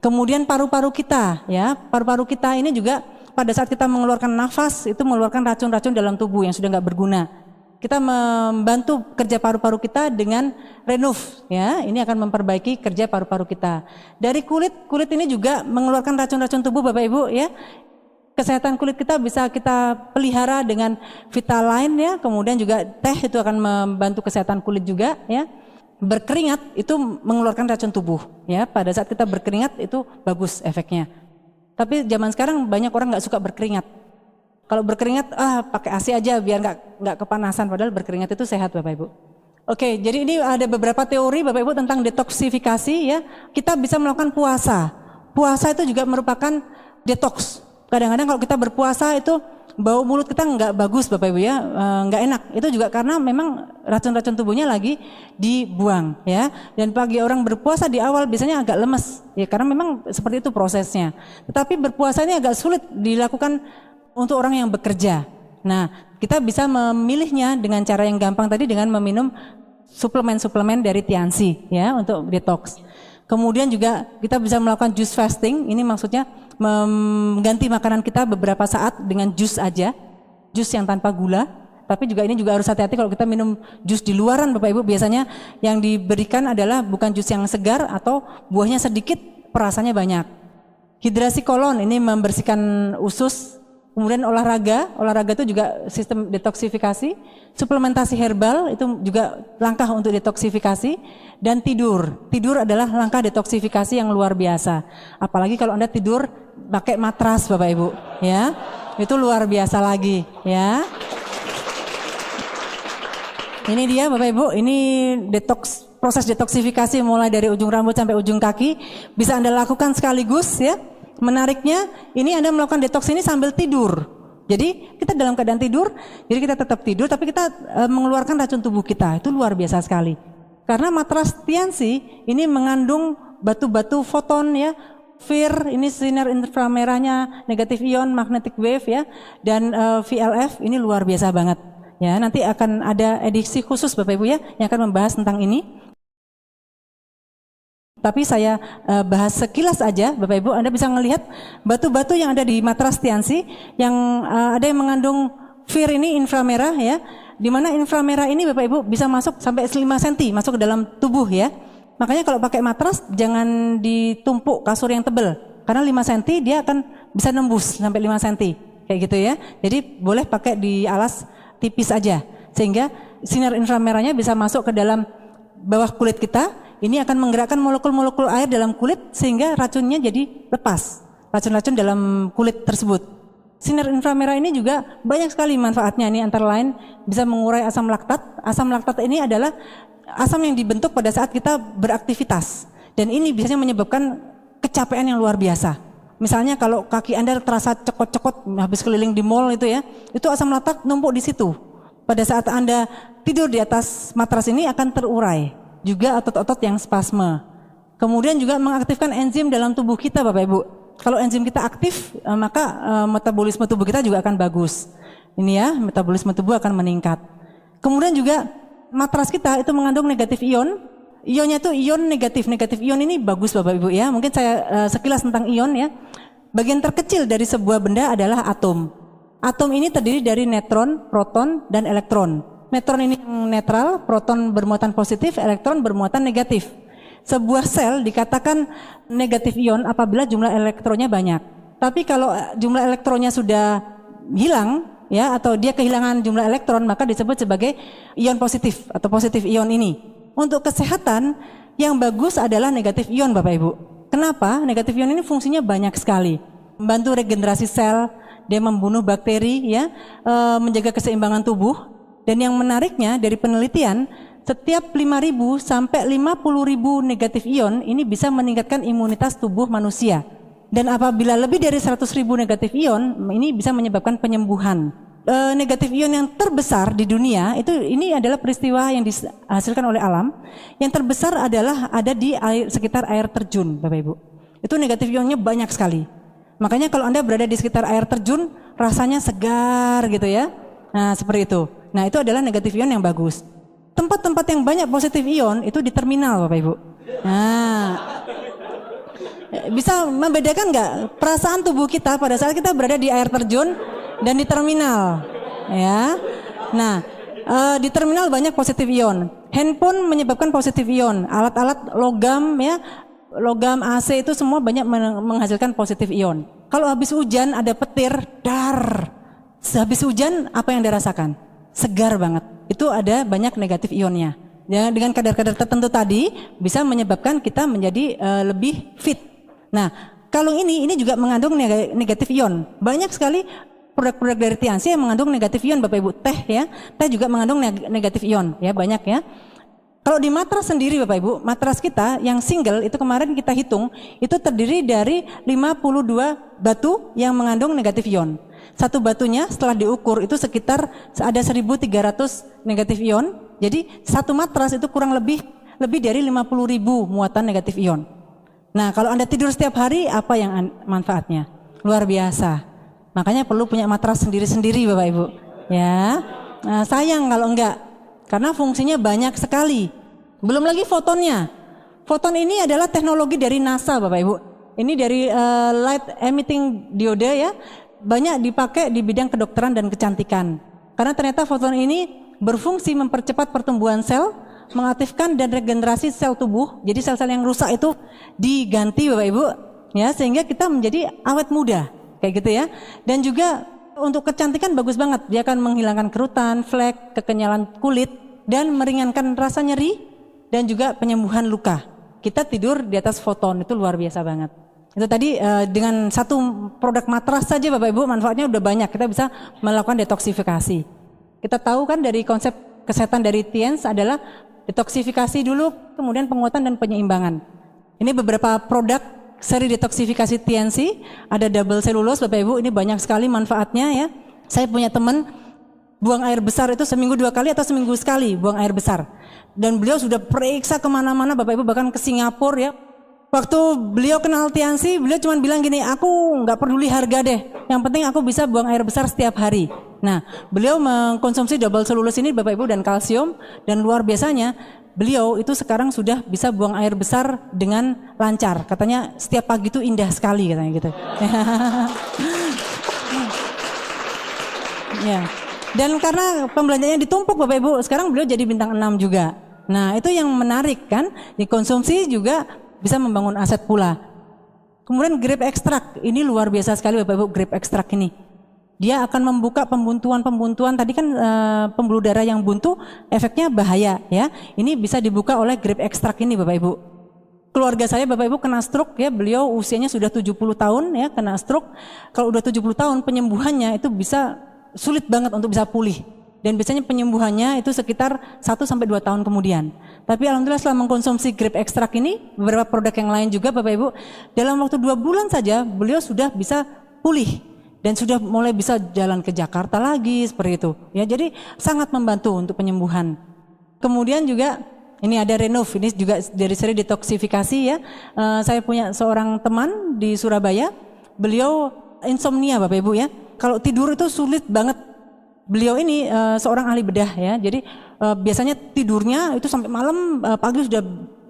Kemudian paru-paru kita ya, paru-paru kita ini juga pada saat kita mengeluarkan nafas itu mengeluarkan racun-racun dalam tubuh yang sudah nggak berguna. Kita membantu kerja paru-paru kita dengan Renuf ya, ini akan memperbaiki kerja paru-paru kita. Dari kulit ini juga mengeluarkan racun-racun tubuh Bapak Ibu ya. Kesehatan kulit kita bisa kita pelihara dengan Vitaline ya, kemudian juga teh itu akan membantu kesehatan kulit juga ya. Berkeringat itu mengeluarkan racun tubuh ya, pada saat kita berkeringat itu bagus efeknya. Tapi zaman sekarang banyak orang nggak suka berkeringat. Kalau berkeringat, pakai AC aja biar nggak kepanasan. Padahal berkeringat itu sehat Bapak Ibu. Oke, jadi ini ada beberapa teori Bapak Ibu tentang detoksifikasi ya. Kita bisa melakukan puasa. Puasa itu juga merupakan detox. Kadang-kadang kalau kita berpuasa itu bau mulut kita nggak bagus Bapak Ibu ya, nggak enak. Itu juga karena memang racun-racun tubuhnya lagi dibuang ya. Dan bagi orang berpuasa di awal biasanya agak lemes ya, karena memang seperti itu prosesnya. Tetapi berpuasa ini agak sulit dilakukan untuk orang yang bekerja. Nah, kita bisa memilihnya dengan cara yang gampang tadi dengan meminum suplemen-suplemen dari Tianxi ya untuk detox. Kemudian juga kita bisa melakukan juice fasting. Ini maksudnya mengganti makanan kita beberapa saat dengan jus aja, jus yang tanpa gula. Tapi juga ini juga harus hati-hati kalau kita minum jus di luaran Bapak Ibu, biasanya yang diberikan adalah bukan jus yang segar atau buahnya sedikit, perasannya banyak. Hidrasi kolon ini membersihkan usus. Kemudian olahraga itu juga sistem detoksifikasi. Suplementasi herbal itu juga langkah untuk detoksifikasi. Dan tidur adalah langkah detoksifikasi yang luar biasa. Apalagi kalau Anda tidur pakai matras Bapak Ibu ya, itu luar biasa lagi ya. Ini dia Bapak Ibu, ini proses detoksifikasi mulai dari ujung rambut sampai ujung kaki bisa Anda lakukan sekaligus ya. Menariknya, ini Anda melakukan detox ini sambil tidur. Jadi kita dalam keadaan tidur, jadi kita tetap tidur, tapi kita mengeluarkan racun tubuh kita. Itu luar biasa sekali. Karena matras Tianxi ini mengandung batu-batu foton ya, FIR, ini sinar inframerahnya, negatif ion, magnetic wave ya, dan VLF ini luar biasa banget. Ya, nanti akan ada edisi khusus Bapak Ibu ya, yang akan membahas tentang ini. Tapi saya bahas sekilas aja Bapak Ibu, Anda bisa melihat batu-batu yang ada di matras Tianxi yang ada yang mengandung FIR ini inframerah ya, di mana inframerah ini Bapak Ibu bisa masuk sampai 5 cm masuk ke dalam tubuh ya. Makanya kalau pakai matras jangan ditumpuk kasur yang tebal, karena 5 cm dia akan bisa nembus sampai 5 cm kayak gitu ya. Jadi boleh pakai di alas tipis aja sehingga sinar inframerahnya bisa masuk ke dalam bawah kulit kita. Ini akan menggerakkan molekul-molekul air dalam kulit sehingga racunnya jadi lepas, racun-racun dalam kulit tersebut. Sinar inframerah ini juga banyak sekali manfaatnya, ini antara lain bisa mengurai asam laktat. Asam laktat ini adalah asam yang dibentuk pada saat kita beraktivitas, dan ini biasanya menyebabkan kecapean yang luar biasa. Misalnya kalau kaki Anda terasa cekot-cekot habis keliling di mall itu ya, itu asam laktat numpuk di situ. Pada saat Anda tidur di atas matras ini akan terurai. Juga otot-otot yang spasme. Kemudian juga mengaktifkan enzim dalam tubuh kita Bapak Ibu. Kalau enzim kita aktif, maka metabolisme tubuh kita juga akan bagus. Ini ya, metabolisme tubuh akan meningkat. Kemudian juga matras kita itu mengandung negatif ion. Ionnya itu ion negatif. Negatif ion ini bagus Bapak Ibu ya. Mungkin saya sekilas tentang ion ya. Bagian terkecil dari sebuah benda adalah atom. Atom ini terdiri dari neutron, proton, dan elektron. Neutron ini yang netral, proton bermuatan positif, elektron bermuatan negatif. Sebuah sel dikatakan negatif ion apabila jumlah elektronnya banyak. Tapi kalau jumlah elektronnya sudah hilang, ya, atau dia kehilangan jumlah elektron, maka disebut sebagai ion positif atau positif ion ini. Untuk kesehatan yang bagus adalah negatif ion, Bapak Ibu. Kenapa? Negatif ion ini fungsinya banyak sekali. Membantu regenerasi sel, dia membunuh bakteri, ya, menjaga keseimbangan tubuh. Dan yang menariknya dari penelitian, setiap 5.000 sampai 50.000 negatif ion ini bisa meningkatkan imunitas tubuh manusia. Dan apabila lebih dari 100.000 negatif ion, ini bisa menyebabkan penyembuhan. Negatif ion yang terbesar di dunia ini adalah peristiwa yang dihasilkan oleh alam. Yang terbesar adalah ada di sekitar air terjun, Bapak Ibu. Itu negatif ionnya banyak sekali. Makanya kalau Anda berada di sekitar air terjun, rasanya segar gitu ya. Nah, seperti itu. Nah, itu adalah negatif ion yang bagus. Tempat-tempat yang banyak positif ion itu di terminal, Bapak Ibu. Nah, bisa membedakan nggak perasaan tubuh kita pada saat kita berada di air terjun dan di terminal, ya. Nah, di terminal banyak positif ion. Handphone menyebabkan positif ion. Alat-alat logam, ya, logam AC itu semua banyak menghasilkan positif ion. Kalau habis hujan ada petir, dar. Habis hujan apa yang dirasakan? Segar banget. Itu ada banyak negatif ionnya. Ya, dengan kadar-kadar tertentu tadi bisa menyebabkan kita menjadi lebih fit. Nah, kalung ini juga mengandung negatif ion. Banyak sekali produk-produk dari Tianxi yang mengandung negatif ion, Bapak Ibu. Teh, ya, teh juga mengandung negatif ion, ya, banyak, ya. Kalau di matras sendiri, Bapak Ibu, matras kita yang single itu kemarin kita hitung itu terdiri dari 52 batu yang mengandung negatif ion. Satu batunya setelah diukur itu sekitar ada 1.300 negatif ion. Jadi satu matras itu kurang lebih dari 50.000 muatan negatif ion. Nah, kalau Anda tidur setiap hari, apa yang manfaatnya? Luar biasa. Makanya perlu punya matras sendiri-sendiri, Bapak Ibu. Ya, nah, sayang kalau enggak, karena fungsinya banyak sekali. Belum lagi fotonnya. Foton ini adalah teknologi dari NASA, Bapak Ibu. Ini dari light emitting diode, ya, banyak dipakai di bidang kedokteran dan kecantikan. Karena ternyata foton ini berfungsi mempercepat pertumbuhan sel, mengaktifkan dan regenerasi sel tubuh. Jadi sel-sel yang rusak itu diganti, Bapak Ibu, ya, sehingga kita menjadi awet muda. Kayak gitu, ya. Dan juga untuk kecantikan bagus banget. Dia akan menghilangkan kerutan, flek, kekenyalan kulit, dan meringankan rasa nyeri dan juga penyembuhan luka. Kita tidur di atas foton itu luar biasa banget. Itu tadi dengan satu produk matras saja, Bapak Ibu, manfaatnya udah banyak. Kita bisa melakukan detoksifikasi. Kita tahu kan dari konsep kesehatan dari Tianxi adalah detoksifikasi dulu, kemudian penguatan dan penyeimbangan. Ini beberapa produk seri detoksifikasi Tianxi, ada double cellulose, Bapak Ibu, ini banyak sekali manfaatnya, ya. Saya punya teman buang air besar itu seminggu 2 kali atau seminggu sekali buang air besar. Dan beliau sudah periksa kemana-mana, Bapak Ibu, bahkan ke Singapura, ya. Waktu beliau kenal Tianxi, beliau cuma bilang gini, aku nggak peduli harga deh, yang penting aku bisa buang air besar setiap hari. Nah, beliau mengkonsumsi double cellulose ini, Bapak Ibu, dan kalsium, dan luar biasanya beliau itu sekarang sudah bisa buang air besar dengan lancar. Katanya setiap pagi itu indah sekali, katanya gitu. Ya. Dan karena pembelanjanya ditumpuk, Bapak Ibu, sekarang beliau jadi bintang 6 juga. Nah, itu yang menarik kan, dikonsumsi juga bisa membangun aset pula. Kemudian grape ekstrak, ini luar biasa sekali, Bapak Ibu, grape ekstrak ini. Dia akan membuka pembuntuan. Tadi kan pembuluh darah yang buntu efeknya bahaya, ya. Ini bisa dibuka oleh grape ekstrak ini, Bapak Ibu. Keluarga saya, Bapak Ibu, kena stroke, ya. Beliau usianya sudah 70 tahun, ya, kena stroke. Kalau udah 70 tahun penyembuhannya itu bisa sulit banget untuk bisa pulih. Dan biasanya penyembuhannya itu sekitar 1-2 tahun kemudian. Tapi alhamdulillah setelah mengkonsumsi grape ekstrak ini, beberapa produk yang lain juga, Bapak Ibu, dalam waktu 2 bulan saja beliau sudah bisa pulih. Dan sudah mulai bisa jalan ke Jakarta lagi, seperti itu. Ya, jadi sangat membantu untuk penyembuhan. Kemudian juga ini ada Renov, ini juga dari seri detoksifikasi, ya. Saya punya seorang teman di Surabaya, beliau insomnia, Bapak Ibu, ya. Kalau tidur itu sulit banget. Beliau ini seorang ahli bedah, ya. Jadi biasanya tidurnya itu sampai malam, pagi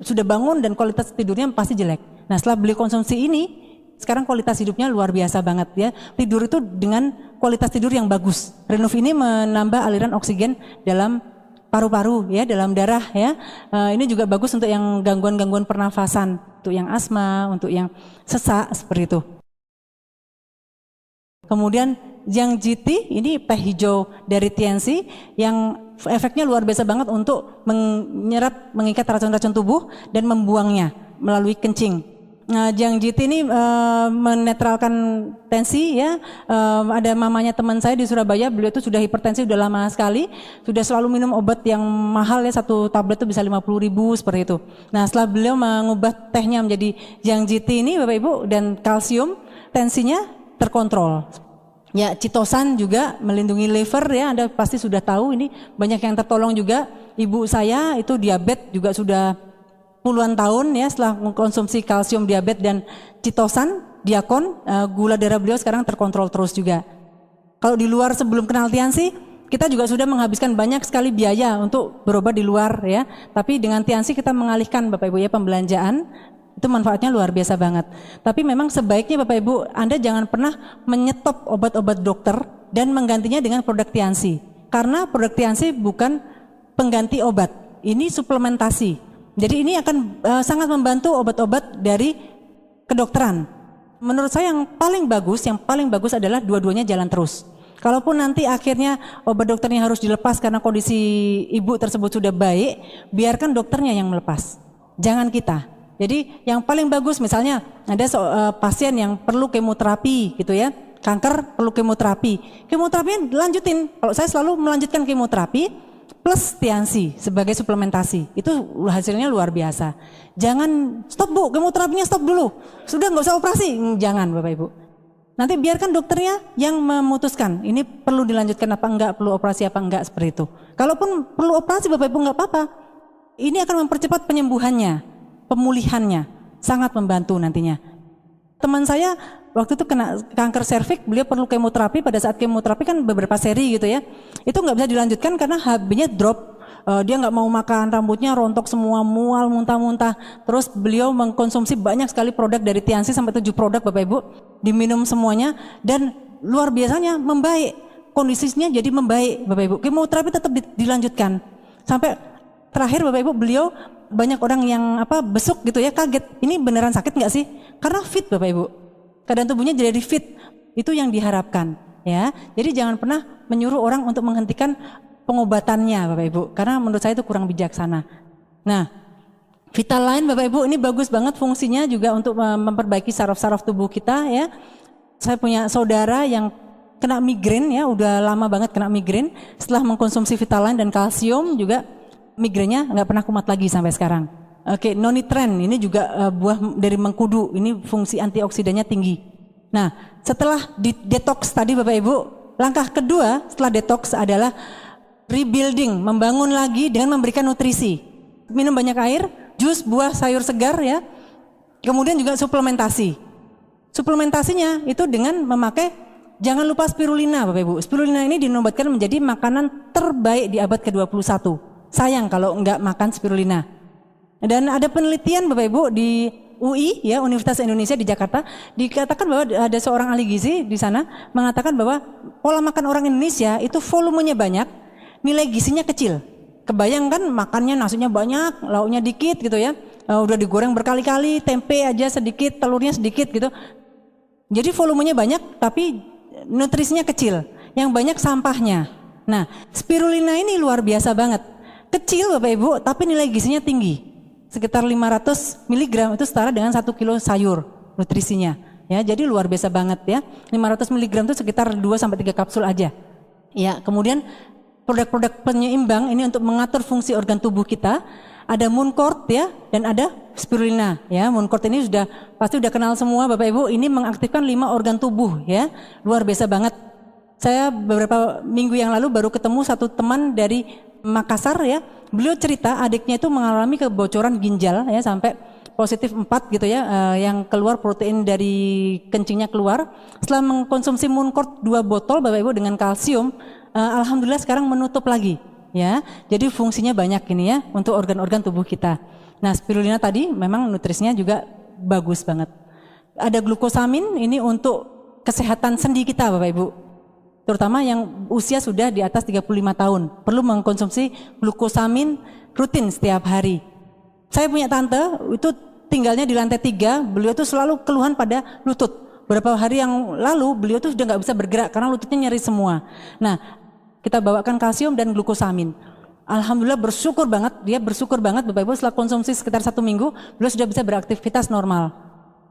sudah bangun dan kualitas tidurnya pasti jelek. Nah, setelah beliau konsumsi ini, sekarang kualitas hidupnya luar biasa banget ya. Tidur itu dengan kualitas tidur yang bagus. Renov ini menambah aliran oksigen dalam paru-paru ya, dalam darah ya. Ini juga bagus untuk yang gangguan-gangguan pernafasan, untuk yang asma, untuk yang sesak seperti itu. Kemudian yang GT ini teh hijau dari TNC yang efeknya luar biasa banget untuk menyerap, mengikat racun-racun tubuh dan membuangnya melalui kencing. Nah, yang GT ini menetralkan tensi ya. Ada mamanya teman saya di Surabaya, beliau itu sudah hipertensi udah lama sekali, sudah selalu minum obat yang mahal ya, satu tablet itu bisa 50.000 seperti itu. Nah, setelah beliau mengubah tehnya menjadi yang GT ini Bapak Ibu dan kalsium, tensinya terkontrol. Ya, citosan juga melindungi liver ya, Anda pasti sudah tahu ini banyak yang tertolong juga. Ibu saya itu diabetes juga sudah puluhan tahun ya, setelah mengkonsumsi kalsium diabetes dan citosan, diakon, gula darah beliau sekarang terkontrol terus juga. Kalau di luar sebelum kenal Tiansi, kita juga sudah menghabiskan banyak sekali biaya untuk berobat di luar ya. Tapi dengan Tiansi kita mengalihkan Bapak Ibu ya pembelanjaan, itu manfaatnya luar biasa banget. Tapi memang sebaiknya Bapak Ibu, Anda jangan pernah menyetop obat-obat dokter dan menggantinya dengan produk Tiansi. Karena produk Tiansi bukan pengganti obat, ini suplementasi. Jadi ini akan sangat membantu obat-obat dari kedokteran. Menurut saya yang paling bagus adalah dua-duanya jalan terus. Kalaupun nanti akhirnya obat dokternya harus dilepas karena kondisi ibu tersebut sudah baik, biarkan dokternya yang melepas. Jangan kita. Jadi yang paling bagus misalnya ada pasien yang perlu kemoterapi gitu ya, kanker perlu kemoterapi. Kemoterapinya lanjutin. Kalau saya selalu melanjutkan kemoterapi plus Tiansi sebagai suplementasi, itu hasilnya luar biasa. Jangan stop Bu, kemoterapinya stop dulu, sudah nggak usah operasi, jangan Bapak Ibu. Nanti biarkan dokternya yang memutuskan, ini perlu dilanjutkan apa enggak, perlu operasi apa enggak, seperti itu. Kalaupun perlu operasi Bapak Ibu nggak apa-apa, ini akan mempercepat penyembuhannya, pemulihannya, sangat membantu nantinya. Teman saya waktu itu kena kanker serviks, beliau perlu kemoterapi. Pada saat kemoterapi kan beberapa seri gitu ya, itu nggak bisa dilanjutkan karena HB-nya drop. Dia nggak mau makan, rambutnya rontok semua, mual, muntah-muntah. Terus beliau mengkonsumsi banyak sekali produk dari Tiansi, sampai 7 produk Bapak Ibu, diminum semuanya dan luar biasanya membaik, kondisinya jadi membaik Bapak Ibu. Kemoterapi tetap dilanjutkan sampai terakhir Bapak Ibu, beliau banyak orang yang besuk gitu ya, kaget, ini beneran sakit nggak sih? Karena fit Bapak Ibu, keadaan tubuhnya jadi fit, itu yang diharapkan ya. Jadi jangan pernah menyuruh orang untuk menghentikan pengobatannya Bapak Ibu, karena menurut saya itu kurang bijaksana. Nah, Vitaline Bapak Ibu ini bagus banget fungsinya juga untuk memperbaiki saraf-saraf tubuh kita ya. Saya punya saudara yang kena migrain ya, udah lama banget kena migrain, setelah mengkonsumsi Vitaline dan kalsium juga migrainnya nggak pernah kumat lagi sampai sekarang. Oke, nonitren ini juga buah dari mengkudu, ini fungsi antioksidannya tinggi. Nah, setelah detox tadi Bapak Ibu, langkah kedua setelah detox adalah rebuilding, membangun lagi dengan memberikan nutrisi. Minum banyak air, jus, buah, sayur segar ya. Kemudian juga suplementasi. Suplementasinya itu dengan memakai, jangan lupa spirulina Bapak Ibu. Spirulina ini dinobatkan menjadi makanan terbaik di abad ke-21. Sayang kalau enggak makan spirulina. Dan ada penelitian Bapak Ibu di UI ya, Universitas Indonesia di Jakarta, dikatakan bahwa ada seorang ahli gizi di sana mengatakan bahwa pola makan orang Indonesia itu volumenya banyak, nilai gizinya kecil. Kebayang kan makannya nasinya banyak, lauknya dikit gitu ya. Udah digoreng berkali-kali, tempe aja sedikit, telurnya sedikit gitu. Jadi volumenya banyak tapi nutrisinya kecil. Yang banyak sampahnya. Nah, spirulina ini luar biasa banget. Kecil Bapak Ibu, tapi nilai gizinya tinggi. Sekitar 500 mg itu setara dengan 1 kilo sayur nutrisinya. Ya, jadi luar biasa banget ya. 500 mg itu sekitar 2 sampai 3 kapsul aja. Ya, kemudian produk-produk penyeimbang ini untuk mengatur fungsi organ tubuh kita. Ada Mooncort ya, dan ada spirulina ya. Mooncort ini pasti udah kenal semua Bapak Ibu. Ini mengaktifkan 5 organ tubuh ya. Luar biasa banget. Saya beberapa minggu yang lalu baru ketemu satu teman dari Makassar ya. Beliau cerita adiknya itu mengalami kebocoran ginjal ya, sampai positif 4 gitu ya, yang keluar protein dari kencingnya keluar. Setelah mengkonsumsi Mooncort 2 botol Bapak Ibu dengan kalsium, alhamdulillah sekarang menutup lagi ya. Jadi fungsinya banyak ini ya untuk organ-organ tubuh kita. Nah, spirulina tadi memang nutrisinya juga bagus banget. ada glukosamin ini untuk kesehatan sendi kita Bapak Ibu. Terutama yang usia sudah di atas 35 tahun. Perlu mengkonsumsi glukosamin rutin setiap hari. Saya punya tante itu tinggalnya di lantai 3, beliau tuh selalu keluhan pada lutut. Beberapa hari yang lalu beliau tuh sudah nggak bisa bergerak karena lututnya nyeri semua. Nah, kita bawakan kalsium dan glukosamin. Alhamdulillah bersyukur banget, dia bersyukur banget Bapak Ibu setelah konsumsi sekitar 1 minggu, beliau sudah bisa beraktivitas normal.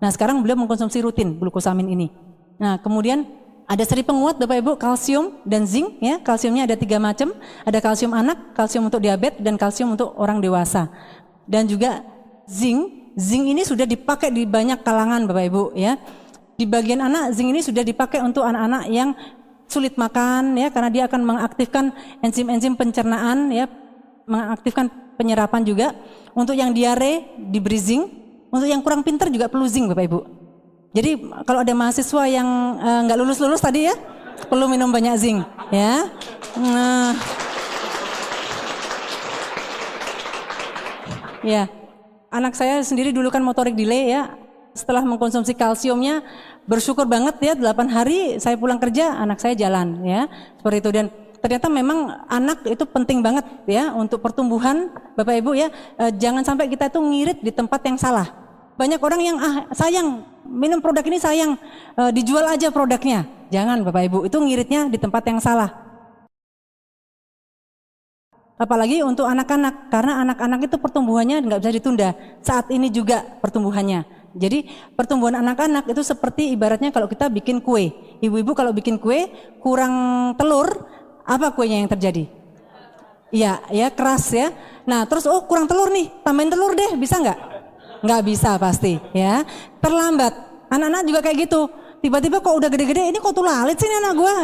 Nah sekarang beliau mengkonsumsi rutin glukosamin ini. Nah kemudian ada seri penguat Bapak Ibu, kalsium dan zinc ya. Kalsiumnya ada 3 macam, ada kalsium anak, kalsium untuk diabetes dan kalsium untuk orang dewasa. Dan juga zinc ini sudah dipakai di banyak kalangan Bapak Ibu ya. Di bagian anak, zinc ini sudah dipakai untuk anak-anak yang sulit makan ya, karena dia akan mengaktifkan enzim-enzim pencernaan ya, mengaktifkan penyerapan juga. Untuk yang diare diberi zinc, untuk yang kurang pintar juga perlu zinc Bapak Ibu. Jadi kalau ada mahasiswa yang nggak lulus tadi ya, perlu minum banyak zinc ya. Nah, ya, anak saya sendiri dulu kan motorik delay ya. Setelah mengkonsumsi kalsiumnya bersyukur banget ya, 8 hari saya pulang kerja anak saya jalan ya, seperti itu. Dan ternyata memang anak itu penting banget ya untuk pertumbuhan Bapak Ibu ya. Jangan sampai kita itu ngirit di tempat yang salah. Banyak orang yang sayang minum produk ini, sayang dijual aja produknya. Jangan Bapak Ibu, itu ngiritnya di tempat yang salah. Apalagi untuk anak-anak, karena anak-anak itu pertumbuhannya nggak bisa ditunda. Saat ini juga pertumbuhannya. Jadi pertumbuhan anak-anak itu seperti ibaratnya kalau kita bikin kue. Ibu-ibu kalau bikin kue kurang telur, apa kuenya yang terjadi? Iya, ya keras ya. Nah terus kurang telur nih, tambahin telur deh, bisa nggak? Nggak bisa pasti ya. Terlambat. Anak-anak juga kayak gitu. Tiba-tiba kok udah gede-gede, ini kok tulalit sih ini anak gua.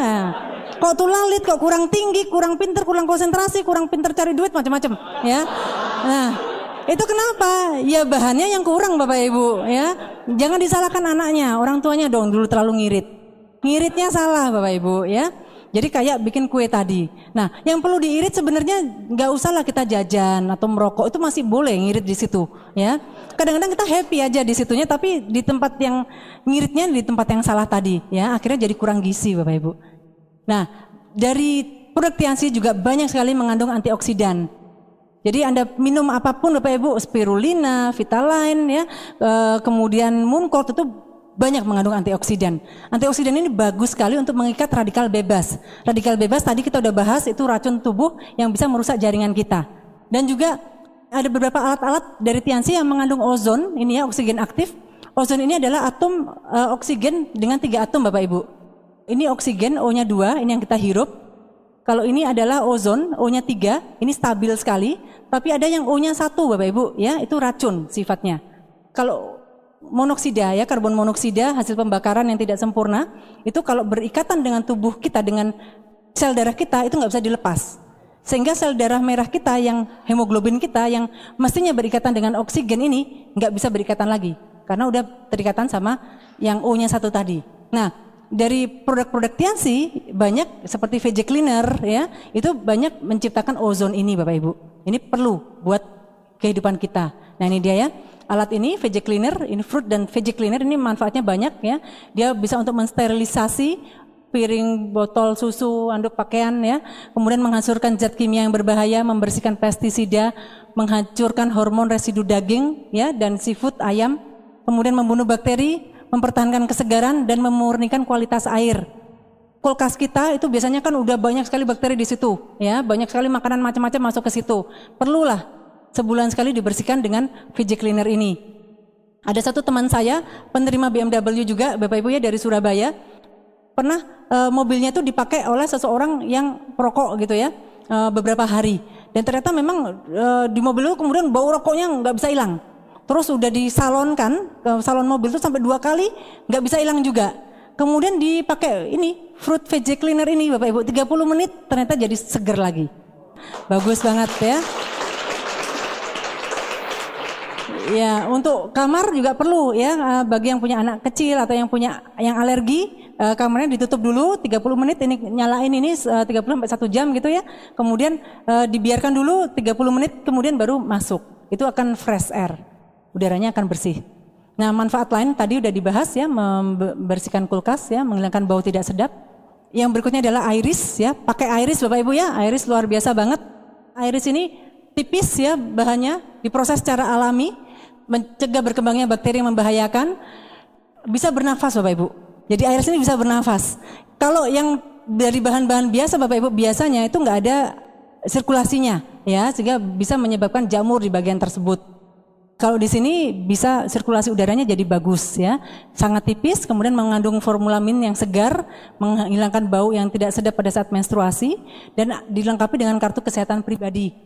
Kok tulalit, kok kurang tinggi, kurang pinter, kurang konsentrasi, kurang pinter cari duit, macam-macam ya. Nah itu kenapa? Ya bahannya yang kurang Bapak Ibu ya. Jangan disalahkan anaknya, orang tuanya dong dulu terlalu ngirit. Ngiritnya salah Bapak Ibu ya. Jadi kayak bikin kue tadi. Nah yang perlu diirit sebenarnya nggak usahlah kita jajan atau merokok, itu masih boleh ngirit di situ ya. Kadang-kadang kita happy aja di situnya, tapi di tempat yang ngiritnya di tempat yang salah tadi ya. Akhirnya jadi kurang gizi Bapak Ibu. Nah dari produk Tiansi juga banyak sekali mengandung antioksidan. Jadi Anda minum apapun Bapak Ibu, spirulina, Vitaline ya, kemudian Mooncourt itu banyak mengandung antioksidan. Antioksidan ini bagus sekali untuk mengikat radikal bebas. Radikal bebas tadi kita udah bahas, itu racun tubuh yang bisa merusak jaringan kita. Dan juga ada beberapa alat-alat dari Tiansi yang mengandung ozon, ini ya oksigen aktif. Ozon ini adalah atom oksigen dengan 3 atom Bapak Ibu. Ini oksigen, O-nya 2, ini yang kita hirup. Kalau ini adalah ozon, O-nya 3, ini stabil sekali. Tapi ada yang O-nya 1 Bapak Ibu, ya itu racun sifatnya. Kalau monoksida ya, karbon monoksida hasil pembakaran yang tidak sempurna, itu kalau berikatan dengan tubuh kita, dengan sel darah kita, itu nggak bisa dilepas. Sehingga sel darah merah kita, yang hemoglobin kita, yang mestinya berikatan dengan oksigen ini, nggak bisa berikatan lagi. Karena udah terikatan sama yang O-nya 1 tadi. Nah, dari produk-produk Tiansi banyak seperti VJ Cleaner ya, itu banyak menciptakan ozon ini Bapak Ibu. Ini perlu buat kehidupan kita. Nah ini dia ya, alat ini VJ Cleaner, ini fruit dan VJ Cleaner ini manfaatnya banyak ya. Dia bisa untuk mensterilisasi piring, botol susu, anduk pakaian ya. Kemudian menghancurkan zat kimia yang berbahaya, membersihkan pestisida, menghancurkan hormon residu daging ya dan seafood ayam. Kemudian membunuh bakteri, mempertahankan kesegaran dan memurnikan kualitas air. Kulkas kita itu biasanya kan udah banyak sekali bakteri di situ, ya, banyak sekali makanan macam-macam masuk ke situ. Perlulah sebulan sekali dibersihkan dengan VJ Cleaner ini. Ada satu teman saya, penerima BMW juga, Bapak Ibu ya, dari Surabaya. Pernah mobilnya itu dipakai oleh seseorang yang perokok gitu ya, beberapa hari. Dan ternyata memang di mobil itu kemudian bau rokoknya nggak bisa hilang. Terus udah disalonkan ke salon mobil itu sampai 2 kali nggak bisa hilang juga. Kemudian dipakai ini fruit VJ Cleaner ini Bapak Ibu, 30 menit ternyata jadi seger lagi. Bagus banget ya. Ya untuk kamar juga perlu ya, bagi yang punya anak kecil atau yang punya yang alergi, kamarnya ditutup dulu 30 menit, ini nyalain ini 30 sampai 1 jam gitu ya. Kemudian dibiarkan dulu 30 menit kemudian baru masuk. Itu akan fresh air. Udaranya akan bersih. Nah, manfaat lain tadi udah dibahas ya, membersihkan kulkas ya, menghilangkan bau tidak sedap. Yang berikutnya adalah iris ya, pakai iris Bapak Ibu ya, iris luar biasa banget. Iris ini tipis ya bahannya, diproses secara alami, mencegah berkembangnya bakteri yang membahayakan, bisa bernafas Bapak Ibu. Jadi iris ini bisa bernafas. Kalau yang dari bahan-bahan biasa Bapak Ibu, biasanya itu nggak ada sirkulasinya ya, sehingga bisa menyebabkan jamur di bagian tersebut. Kalau di sini bisa sirkulasi udaranya jadi bagus ya, sangat tipis, kemudian mengandung formulamin yang segar, menghilangkan bau yang tidak sedap pada saat menstruasi, dan dilengkapi dengan kartu kesehatan pribadi.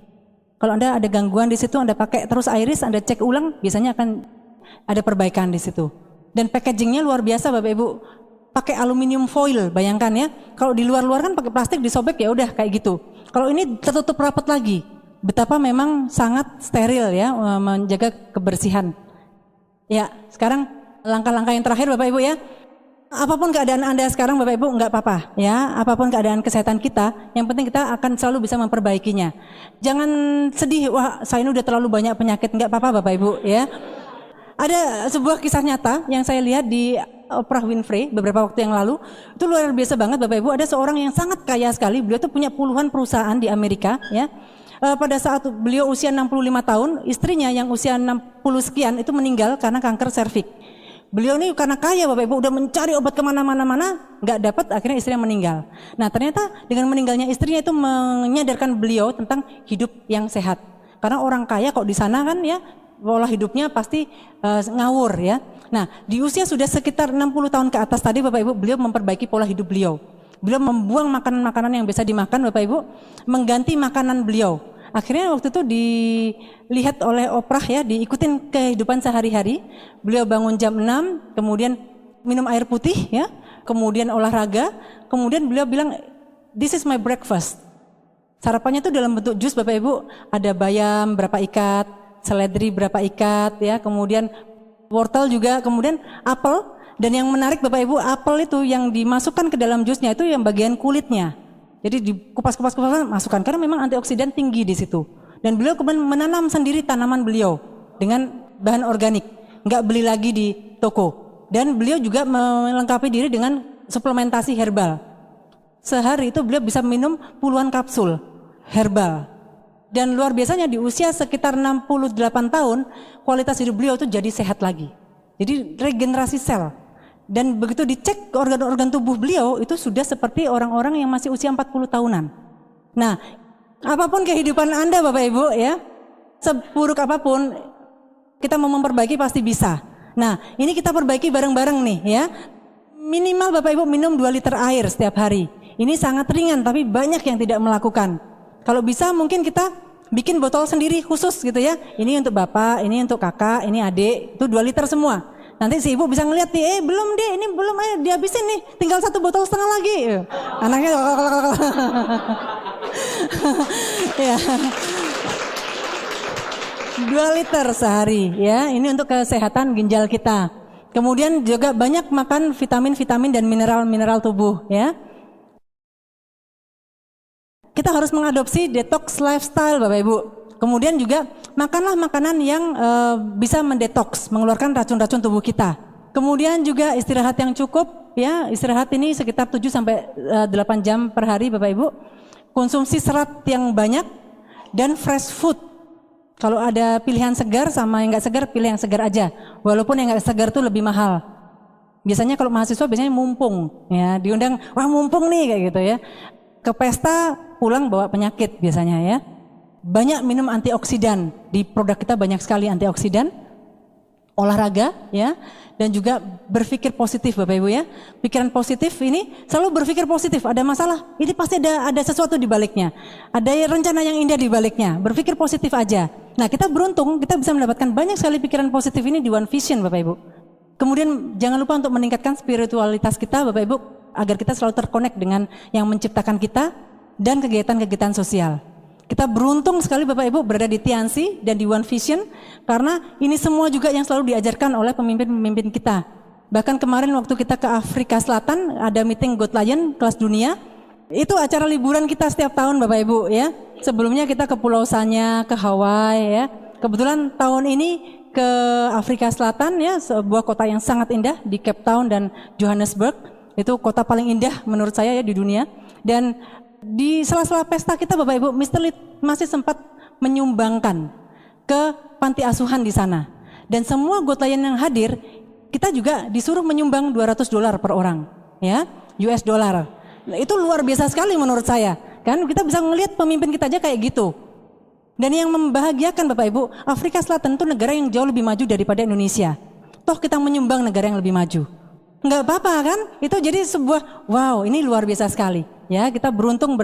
Kalau Anda ada gangguan di situ, Anda pakai terus iris, Anda cek ulang, biasanya akan ada perbaikan di situ. Dan packagingnya luar biasa Bapak Ibu, pakai aluminium foil, bayangkan ya. Kalau di luar-luar kan pakai plastik disobek ya udah kayak gitu. Kalau ini tertutup rapat lagi. Betapa memang sangat steril ya, menjaga kebersihan. Ya, sekarang langkah-langkah yang terakhir Bapak Ibu ya. Apapun keadaan Anda sekarang Bapak Ibu enggak apa-apa ya, apapun keadaan kesehatan kita, yang penting kita akan selalu bisa memperbaikinya. Jangan sedih, wah saya ini udah terlalu banyak penyakit, enggak apa-apa Bapak Ibu ya. Ada sebuah kisah nyata yang saya lihat di Oprah Winfrey beberapa waktu yang lalu, itu luar biasa banget Bapak Ibu. Ada seorang yang sangat kaya sekali, beliau tuh punya puluhan perusahaan di Amerika ya. Pada saat beliau usia 65 tahun, istrinya yang usia 60 sekian itu meninggal karena kanker serviks. Beliau ini karena kaya Bapak Ibu, udah mencari obat kemana-mana, nggak dapat, akhirnya istrinya meninggal. Nah ternyata dengan meninggalnya istrinya itu menyadarkan beliau tentang hidup yang sehat. Karena orang kaya kok di sana kan ya, pola hidupnya pasti ngawur ya. Nah di usia sudah sekitar 60 tahun ke atas tadi Bapak Ibu, beliau memperbaiki pola hidup beliau. Beliau membuang makanan-makanan yang biasa dimakan Bapak Ibu, mengganti makanan beliau. Akhirnya waktu itu dilihat oleh Oprah ya, diikutin kehidupan sehari-hari. Beliau bangun jam 6, kemudian minum air putih ya, kemudian olahraga, kemudian beliau bilang, "This is my breakfast." Sarapannya itu dalam bentuk jus Bapak Ibu, ada bayam berapa ikat, seledri berapa ikat ya, kemudian wortel juga, kemudian apel. Dan yang menarik Bapak Ibu, apel itu yang dimasukkan ke dalam jusnya itu yang bagian kulitnya. Jadi dikupas-kupas masukkan karena memang antioksidan tinggi di situ. Dan beliau kemudian menanam sendiri tanaman beliau dengan bahan organik, nggak beli lagi di toko. Dan beliau juga melengkapi diri dengan suplementasi herbal. Sehari itu beliau bisa minum puluhan kapsul herbal. Dan luar biasanya di usia sekitar 68 tahun, kualitas hidup beliau itu jadi sehat lagi. Jadi regenerasi sel. Dan begitu dicek organ-organ tubuh beliau itu sudah seperti orang-orang yang masih usia 40 tahunan. Nah, apapun kehidupan Anda Bapak Ibu ya, seburuk apapun kita mau memperbaiki pasti bisa. Nah, ini kita perbaiki bareng-bareng nih ya. Minimal Bapak Ibu minum 2 liter air setiap hari. Ini sangat ringan tapi banyak yang tidak melakukan. Kalau bisa mungkin kita bikin botol sendiri khusus gitu ya. Ini untuk Bapak, ini untuk Kakak, ini Adik, itu 2 liter semua. Nanti si ibu bisa ngeliat nih, belum deh, ini belum, dihabisin nih, tinggal 1 botol setengah lagi. Anaknya ya. 2 liter sehari ya, ini untuk kesehatan ginjal kita. Kemudian juga banyak makan vitamin-vitamin dan mineral-mineral tubuh ya. Kita harus mengadopsi detox lifestyle Bapak Ibu. Kemudian juga makanlah makanan yang bisa mendetoks, mengeluarkan racun-racun tubuh kita. Kemudian juga istirahat yang cukup, ya istirahat ini sekitar 7 sampai 8 jam per hari Bapak Ibu. Konsumsi serat yang banyak dan fresh food. Kalau ada pilihan segar sama yang nggak segar, pilih yang segar aja. Walaupun yang nggak segar itu lebih mahal. Biasanya kalau mahasiswa biasanya mumpung, ya diundang, wah mumpung nih kayak gitu ya. Ke pesta pulang bawa penyakit biasanya ya. Banyak minum antioksidan, di produk kita banyak sekali antioksidan, olahraga ya, dan juga berpikir positif Bapak Ibu ya. Pikiran positif ini selalu berpikir positif, ada masalah, ini pasti ada sesuatu di baliknya, ada rencana yang indah di baliknya, berpikir positif aja. Nah kita beruntung, kita bisa mendapatkan banyak sekali pikiran positif ini di One Vision Bapak Ibu. Kemudian jangan lupa untuk meningkatkan spiritualitas kita Bapak Ibu, agar kita selalu terkonek dengan yang menciptakan kita dan kegiatan-kegiatan sosial. Kita beruntung sekali Bapak Ibu berada di Tiansi dan di One Vision, karena ini semua juga yang selalu diajarkan oleh pemimpin-pemimpin kita. Bahkan kemarin waktu kita ke Afrika Selatan ada meeting Got Lion kelas dunia, itu acara liburan kita setiap tahun Bapak Ibu ya. Sebelumnya kita ke Pulau Sanya, ke Hawaii ya. Kebetulan tahun ini ke Afrika Selatan ya, sebuah kota yang sangat indah di Cape Town dan Johannesburg. Itu kota paling indah menurut saya ya di dunia. Dan di sela-sela pesta kita Bapak Ibu, Mr. Lee masih sempat menyumbangkan ke panti asuhan di sana. Dan semua Godlion yang hadir, kita juga disuruh menyumbang $200 per orang, ya, US dollar. Nah, itu luar biasa sekali menurut saya. Kan kita bisa melihat pemimpin kita aja kayak gitu. Dan yang membahagiakan Bapak Ibu, Afrika Selatan itu negara yang jauh lebih maju daripada Indonesia. Toh kita menyumbang negara yang lebih maju. Enggak apa-apa kan? Itu jadi sebuah, wow, ini luar biasa sekali. Ya, kita beruntung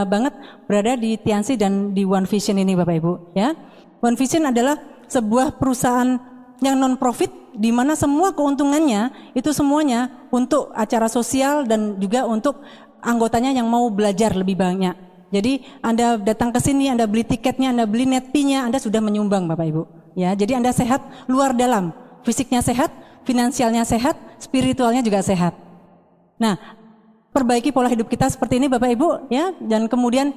banget berada di Tiansi dan di One Vision ini Bapak Ibu. Ya, One Vision adalah sebuah perusahaan yang non-profit di mana semua keuntungannya itu semuanya untuk acara sosial dan juga untuk anggotanya yang mau belajar lebih banyak. Jadi Anda datang ke sini, Anda beli tiketnya, Anda beli net fee-nya, Anda sudah menyumbang Bapak Ibu. Ya, jadi Anda sehat luar dalam, fisiknya sehat, finansialnya sehat, spiritualnya juga sehat. Nah, perbaiki pola hidup kita seperti ini Bapak Ibu, ya, dan kemudian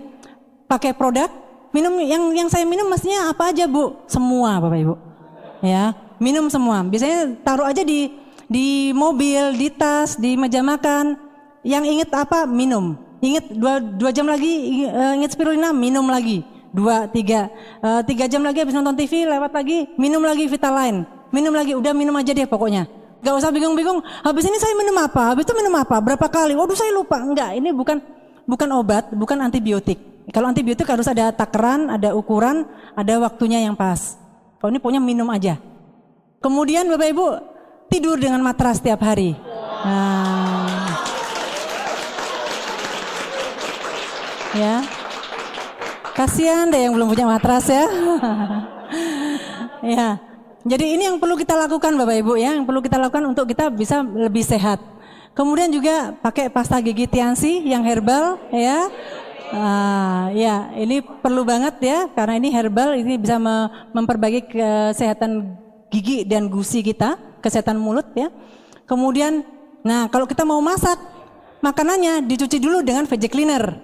pakai produk minum yang saya minum mestinya apa aja Bu? Semua Bapak Ibu. Ya, minum semua. Biasanya taruh aja di mobil, di tas, di meja makan. Yang inget apa? Minum. Ingat 2 jam lagi ingat spirulina, minum lagi. 3 jam lagi habis nonton TV, lewat lagi, minum lagi Vitaline. Minum lagi, udah minum aja deh pokoknya. Gak usah bingung-bingung, habis ini saya minum apa, habis itu minum apa, berapa kali, waduh saya lupa. Enggak, ini bukan obat, bukan antibiotik. Kalau antibiotik harus ada takaran, ada ukuran, ada waktunya yang pas. Kalau ini pokoknya minum aja. Kemudian Bapak Ibu, tidur dengan matras setiap hari. Nah, ya, kasihan deh yang belum punya matras ya. Ya, jadi ini yang perlu kita lakukan Bapak Ibu ya, yang perlu kita lakukan untuk kita bisa lebih sehat. Kemudian juga pakai pasta gigi Tiansi yang herbal ya. Ya, ini perlu banget ya, karena ini herbal, ini bisa memperbaiki kesehatan gigi dan gusi kita, kesehatan mulut ya. Kemudian, nah kalau kita mau masak, makanannya dicuci dulu dengan veggie cleaner.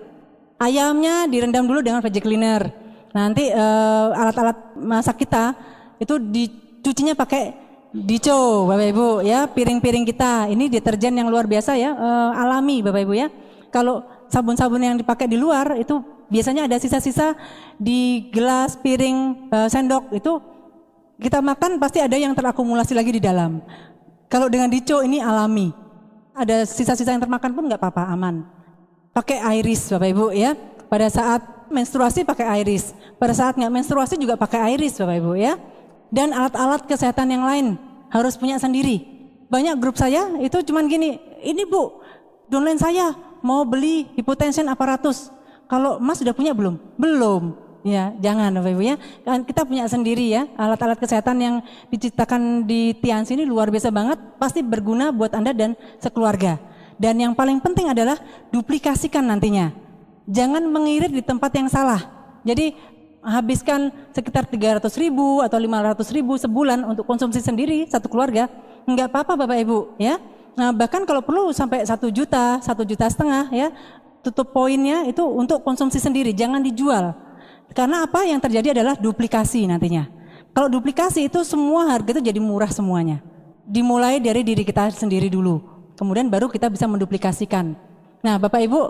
Ayamnya direndam dulu dengan veggie cleaner. Nanti alat-alat masak kita itu dicucinya pakai dico Bapak Ibu ya. Piring-piring kita ini deterjen yang luar biasa ya, alami Bapak Ibu ya. Kalau sabun-sabun yang dipakai di luar itu biasanya ada sisa-sisa di gelas, piring, sendok, itu kita makan pasti ada yang terakumulasi lagi di dalam. Kalau dengan dico ini alami. Ada sisa-sisa yang termakan pun nggak apa-apa, aman. Pakai iris Bapak Ibu ya. Pada saat menstruasi pakai iris. Pada saat nggak menstruasi juga pakai iris Bapak Ibu ya. Dan alat-alat kesehatan yang lain harus punya sendiri. Banyak grup saya itu cuman gini, ini Bu, downline saya mau beli hypotension apparatus. Kalau Mas sudah punya belum? Belum. Ya, jangan Bapak Ibu ya. Kan kita punya sendiri ya, alat-alat kesehatan yang diciptakan di Tiansi ini luar biasa banget, pasti berguna buat Anda dan sekeluarga. Dan yang paling penting adalah duplikasikan nantinya. Jangan mengirit di tempat yang salah. Jadi habiskan sekitar 300.000 atau 500.000 sebulan untuk konsumsi sendiri satu keluarga, enggak apa-apa Bapak Ibu ya. Nah, bahkan kalau perlu sampai 1 juta, 1,5 juta ya, tutup poinnya itu untuk konsumsi sendiri, jangan dijual. Karena apa yang terjadi adalah duplikasi nantinya. Kalau duplikasi itu semua harga itu jadi murah semuanya. Dimulai dari diri kita sendiri dulu. Kemudian baru kita bisa menduplikasikan. Nah Bapak Ibu,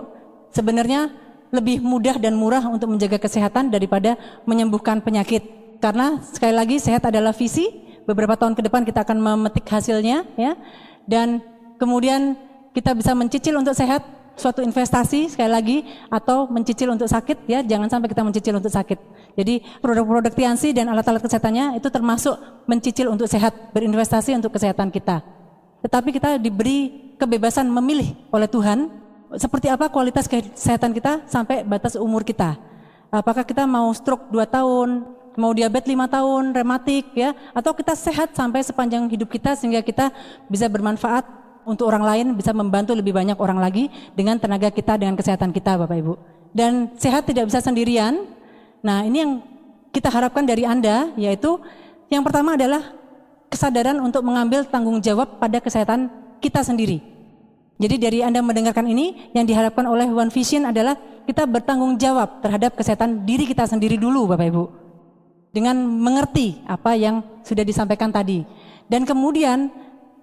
sebenarnya lebih mudah dan murah untuk menjaga kesehatan daripada menyembuhkan penyakit. Karena sekali lagi sehat adalah visi, beberapa tahun ke depan kita akan memetik hasilnya ya. Dan kemudian kita bisa mencicil untuk sehat, suatu investasi sekali lagi, atau mencicil untuk sakit ya, jangan sampai kita mencicil untuk sakit. Jadi produk-produk Tiansi dan alat-alat kesehatannya itu termasuk mencicil untuk sehat, berinvestasi untuk kesehatan kita. Tetapi kita diberi kebebasan memilih oleh Tuhan seperti apa kualitas kesehatan kita sampai batas umur kita. Apakah kita mau stroke 2 tahun, mau diabetes 5 tahun, rematik ya, atau kita sehat sampai sepanjang hidup kita sehingga kita bisa bermanfaat untuk orang lain, bisa membantu lebih banyak orang lagi dengan tenaga kita, dengan kesehatan kita Bapak Ibu. Dan sehat tidak bisa sendirian. Nah, ini yang kita harapkan dari Anda, yaitu yang pertama adalah kesadaran untuk mengambil tanggung jawab pada kesehatan kita sendiri. Jadi dari Anda mendengarkan ini, yang diharapkan oleh One Vision adalah kita bertanggung jawab terhadap kesehatan diri kita sendiri dulu Bapak Ibu. dengan mengerti apa yang sudah disampaikan tadi. Dan kemudian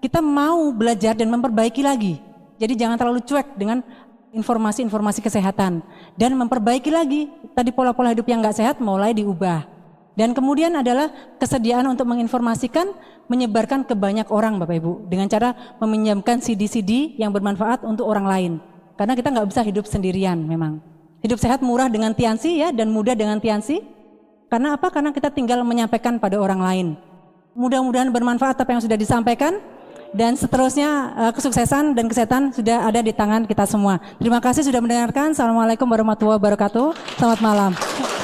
kita mau belajar dan memperbaiki lagi. Jadi jangan terlalu cuek dengan informasi-informasi kesehatan. Dan memperbaiki lagi, tadi pola-pola hidup yang nggak sehat mulai diubah. Dan kemudian adalah kesediaan untuk menginformasikan, menyebarkan ke banyak orang Bapak Ibu. Dengan cara meminjamkan CD-CD yang bermanfaat untuk orang lain. Karena kita nggak bisa hidup sendirian memang. Hidup sehat murah dengan tiansi ya, dan mudah dengan tiansi. Karena apa? Karena kita tinggal menyampaikan pada orang lain. Mudah-mudahan bermanfaat apa yang sudah disampaikan. Dan seterusnya kesuksesan dan kesehatan sudah ada di tangan kita semua. Terima kasih sudah mendengarkan. Assalamualaikum warahmatullahi wabarakatuh. Selamat malam.